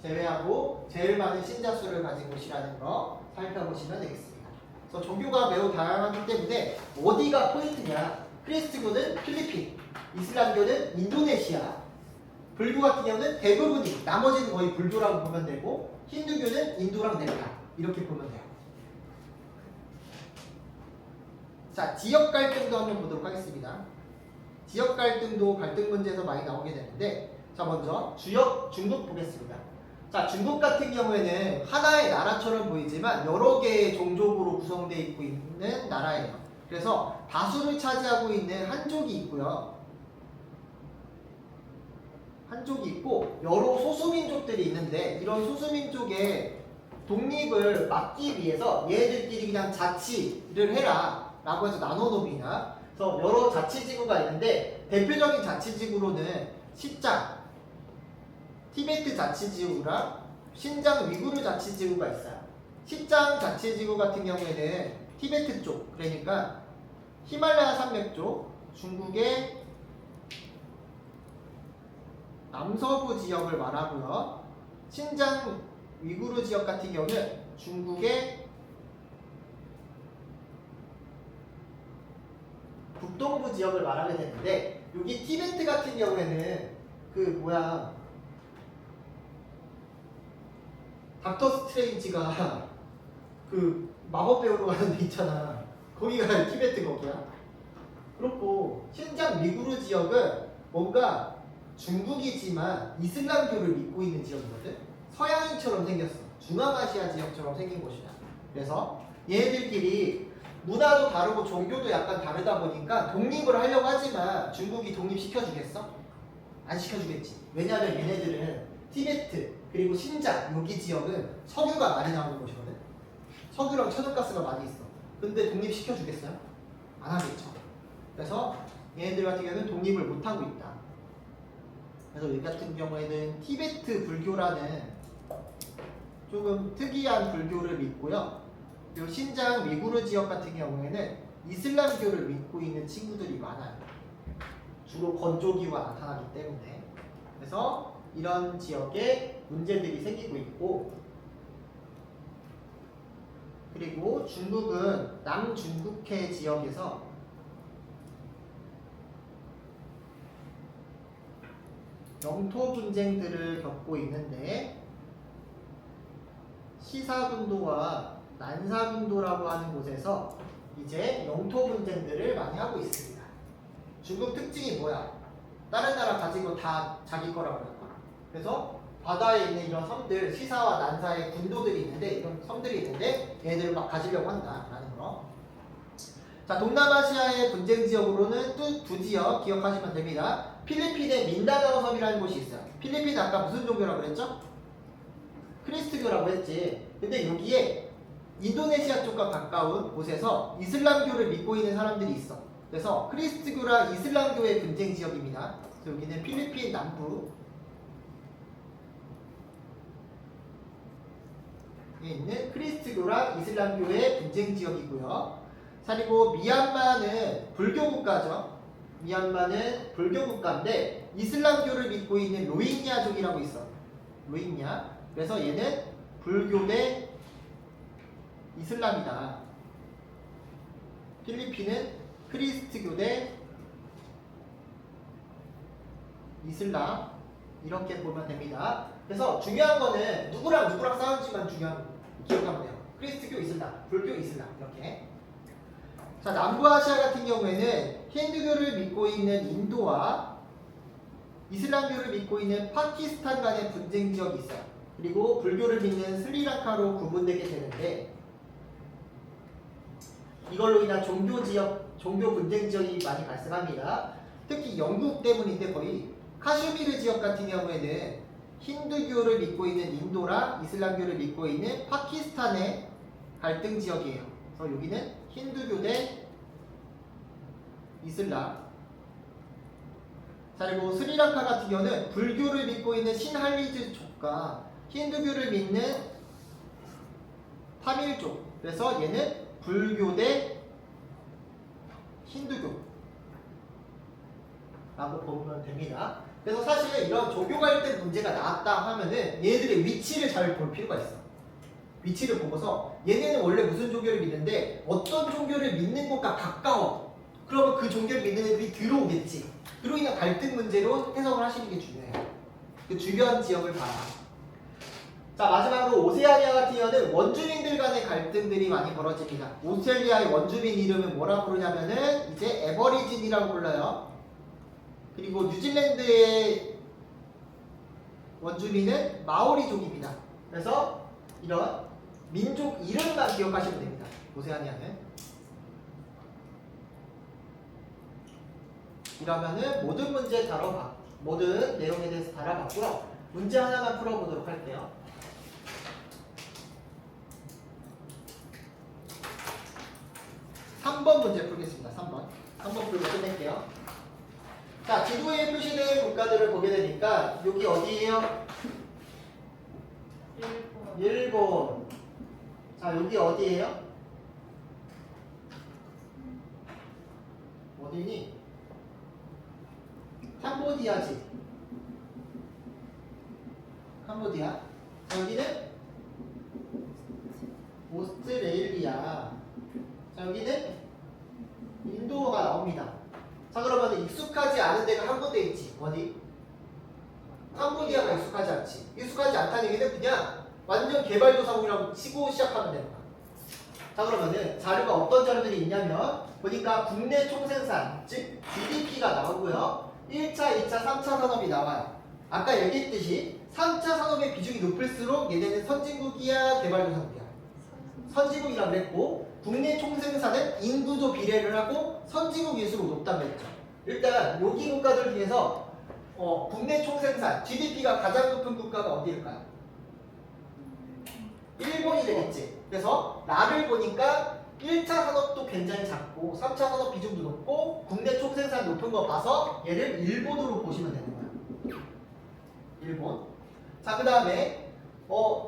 S1: 제외하고 제일 많은 신자 수를 가진 곳이라는 거 살펴보시면 되겠습니다. 그래서 종교가 매우 다양하기 때문에 어디가 포인트냐? 크리스트교는 필리핀, 이슬람교는 인도네시아, 불교 같은 경우는 대부분이 나머지는 거의 불교라고 보면 되고 힌두교는 인도랑 네팔 이렇게 보면 돼요. 자, 지역 갈등도 한번 보도록 하겠습니다. 지역 갈등도 갈등 문제에서 많이 나오게 되는데 자, 먼저 주역 중국 보겠습니다. 자, 중국 같은 경우에는 하나의 나라처럼 보이지만 여러 개의 종족으로 구성되어 있는 나라예요. 그래서 다수를 차지하고 있는 한족이 있고요. 한족이 있고 여러 소수민족들이 있는데 이런 소수민족의 독립을 막기 위해서 얘네들끼리 그냥 자치를 해라 라고 해서 나눠놓습니다. 그래서 여러 자치지구가 있는데 대표적인 자치지구로는 시장, 티베트 자치지구랑 신장 위구르 자치지구가 있어요. 시장 자치지구 같은 경우에는 티베트 쪽, 그러니까 히말라야 산맥 쪽, 중국의 남서부 지역을 말하고요. 신장 위구르 지역 같은 경우는 중국의 북동부 지역을 말하게 되는데 여기 티베트 같은 경우에는 닥터 스트레인지가 그 마법 배우러 가는 데 있잖아. 거기가 티베트 거기야. 그렇고 신장 위구르 지역은 뭔가 중국이지만 이슬람교를 믿고 있는 지역이거든. 서양인처럼 생겼어. 중앙아시아 지역처럼 생긴 곳이야. 그래서 얘네들끼리 문화도 다르고 종교도 약간 다르다 보니까 독립을 하려고 하지만 중국이 독립시켜주겠어? 안 시켜주겠지. 왜냐하면 얘네들은 티베트 그리고 신장 여기 지역은 석유가 많이 나오는 곳이거든. 석유랑 천연가스가 많이 있어. 근데 독립시켜주겠어요? 안 하겠죠. 그래서 얘네들 같은 경우는 독립을 못하고 있다. 그래서 여기 같은 경우에는 티베트 불교라는 조금 특이한 불교를 믿고요. 그리고 신장 위구르 지역 같은 경우에는 이슬람교를 믿고 있는 친구들이 많아요. 주로 건조기와 나타나기 때문에. 그래서 이런 지역에 문제들이 생기고 있고, 그리고 중국은 남중국해 지역에서 영토 분쟁들을 겪고 있는데, 시사군도와 난사군도라고 하는 곳에서 이제 영토 분쟁들을 많이 하고 있습니다. 중국 특징이 뭐야? 다른 나라 가지고 다 자기 거라고 해요. 그래서 바다에 있는 이런 섬들, 시사와 난사의 군도들이 있는데, 이런 섬들이 있는데 얘네들을 막 가지려고 한다라는 거. 자, 동남아시아의 분쟁 지역으로는 또 두 지역 기억하시면 됩니다. 필리핀의 민다나오 섬이라는 곳이 있어요. 필리핀 아까 무슨 종교라고 그랬죠? 크리스트교라고 했지. 근데 여기에 인도네시아 쪽과 가까운 곳에서 이슬람교를 믿고 있는 사람들이 있어. 그래서 크리스트교랑 이슬람교의 분쟁 지역입니다. 그래서 여기는 필리핀 남부에 있는 크리스트교랑 이슬람교의 분쟁 지역이고요. 그리고 미얀마는 불교 국가죠. 미얀마는 불교 국가인데 이슬람교를 믿고 있는 로힝야족이라고 있어. 로힝야. 그래서 얘는 불교 대 이슬람이다. 필리핀은 크리스트교 대 이슬람, 이렇게 보면 됩니다. 그래서 중요한 거는 누구랑 싸우는지만 기억하면 돼요. 크리스트교, 이슬람, 불교, 이슬람, 이렇게. 자, 남부아시아 같은 경우에는 힌두교를 믿고 있는 인도와 이슬람교를 믿고 있는 파키스탄 간의 분쟁 지역이 있어요. 그리고 불교를 믿는 스리랑카로 구분되게 되는데, 이걸로 인한 종교 분쟁 지역이 많이 발생합니다. 특히 영국 때문인데, 거의 카슈미르 지역 같은 경우에는 힌두교를 믿고 있는 인도랑 이슬람교를 믿고 있는 파키스탄의 갈등 지역이에요. 그래서 여기는 힌두교 대 이슬람. 자, 그리고 스리랑카 같은 경우는 불교를 믿고 있는 신할리즈족과 힌두교를 믿는 타밀족. 그래서 얘는 불교 대 힌두교 라고 보면 됩니다. 그래서 사실 이런 종교 갈등 문제가 나왔다 하면은 얘네들의 위치를 잘 볼 필요가 있어. 위치를 보고서 얘네는 원래 무슨 종교를 믿는데 어떤 종교를 믿는 것과 가까워. 그러면 그 종교를 믿는 애들이 들어오겠지. 그로 인한 갈등 문제로 해석을 하시는 게 중요해요. 그 주변 지역을 봐라. 자, 마지막으로 오세아니아 같은 경우는 원주민들 간의 갈등들이 많이 벌어집니다. 오스트레일리아의 원주민 이름은 뭐라고 부르냐면은 이제 에버리진이라고 불러요. 그리고 뉴질랜드의 원주민은 마오리족입니다. 그래서 이런 민족 이름만 기억하시면 됩니다. 오세아니아는. 이러면은 모든 문제 모든 내용에 대해서 다뤄봤고요. 문제 하나만 풀어보도록 할게요. 3번 문제 풀겠습니다. 3번 풀고 끝낼게요. 자, 지도에 표시된 국가들을 보게 되니까 여기 어디예요? 일본. 자, 여기 어디예요? 어디니? 캄보디아지. 캄보디아. 자, 여기는 오스트레일리아. 자, 여기는 인도가 나옵니다. 자, 그러면 익숙하지 않은 데가 한 군데 있지. 어디? 캄보디아가 익숙하지 않지. 익숙하지 않다는 얘기는 그냥 완전 개발도상국이라고 치고 시작하면 되는 거야. 자, 그러면은 자료가 어떤 자료들이 있냐면 보니까 국내 총생산, 즉 GDP가 나오고요. 1차, 2차, 3차 산업이 나와요. 아까 얘기했듯이 3차 산업의 비중이 높을수록 얘네는 선진국이야, 개발도상국이야. 선진국이라고 그랬고, 국내 총생산은 인구도 비례를 하고 선진국일수록 높다고 했죠. 일단 여기 국가들 중에서 국내 총생산, GDP가 가장 높은 국가가 어디일까요? 일본이 되겠지. 그래서 나를 보니까 1차 산업도 굉장히 작고 3차 산업 비중도 높고 국내 총생산 높은 거 봐서 얘를 일본으로 보시면 되는 거야. 일본. 자, 그 다음에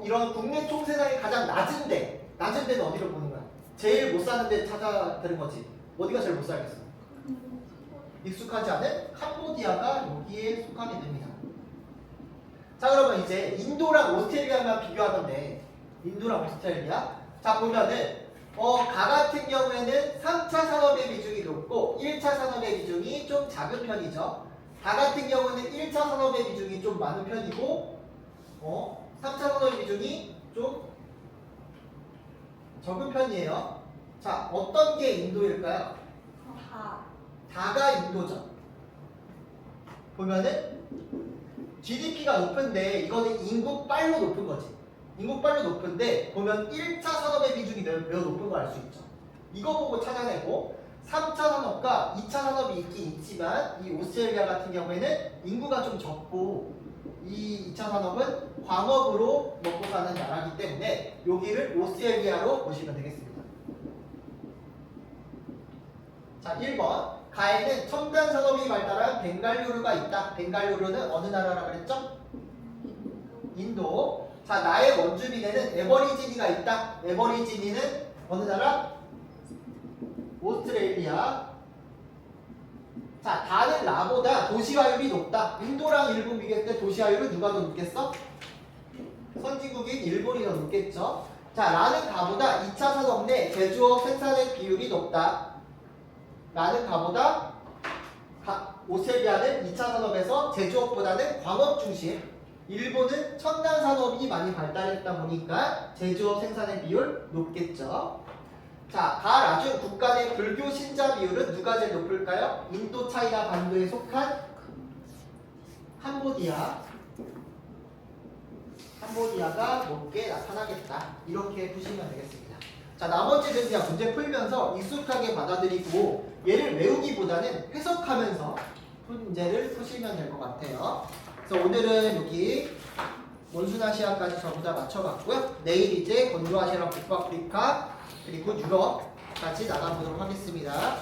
S1: 이런 국내 총생산이 가장 낮은 데는 어디로 보는 거야? 제일 못 사는 데 찾아 되는 거지. 어디가 제일 못 살겠어? 익숙하지 않은 캄보디아가 여기에 속하게 됩니다. 자, 그러면 이제 인도랑 오스트레일리아만 비교하던데, 인도랑 오스트레일리아. 자, 보면은 가 같은 경우에는 3차 산업의 비중이 높고 1차 산업의 비중이 좀 작은 편이죠. 다 같은 경우는 1차 산업의 비중이 좀 많은 편이고 3차 산업의 비중이 좀 적은 편이에요. 자, 어떤 게 인도일까요? 다가 인도죠. 보면은 GDP가 높은데 이거는 인구빨로 높은 거지. 인구빨로 높은데 보면 1차 산업의 비중이 몇 높은 걸 알 수 있죠. 이거 보고 찾아내고 3차 산업과 2차 산업이 있긴 있지만 이 오스트레일리아 같은 경우에는 인구가 좀 적고 이 2차 산업은 광업으로 먹고 사는 나라이기 때문에 여기를 오스트레일리아로 보시면 되겠습니다. 자, 1번. 가에는 첨단 산업이 발달한 벵갈루루가 있다. 벵갈루루는 어느 나라라 그랬죠? 인도. 자, 나의 원주민에는 에버리지니가 있다. 에버리지니는 어느 나라? 오스트레일리아. 자, 다는 나보다 도시화율이 높다. 인도랑 일본 비교했을 때 도시화율은 누가 더 높겠어? 선진국인 일본이 더 높겠죠. 자, 라는 가보다 2차 산업 내 제조업 생산의 비율이 높다. 라는 가보다 오스트레일리아는 2차 산업에서 제조업보다는 광업 중심, 일본은 첨단 산업이 많이 발달했다 보니까 제조업 생산의 비율 높겠죠. 자, 가 라준 국가 내 불교 신자 비율은 누가 제일 높을까요? 인도 차이나 반도에 속한 캄보디아가 높게 나타나겠다. 이렇게 푸시면 되겠습니다. 자, 나머지는 그냥 문제 풀면서 익숙하게 받아들이고 얘를 외우기보다는 해석하면서 문제를 푸시면 될 것 같아요. 그래서 오늘은 여기 원순아시아까지 전부 다 맞춰봤고요. 내일 이제 건조아시아랑 북아프리카 그리고 유럽까지 나가보도록 하겠습니다.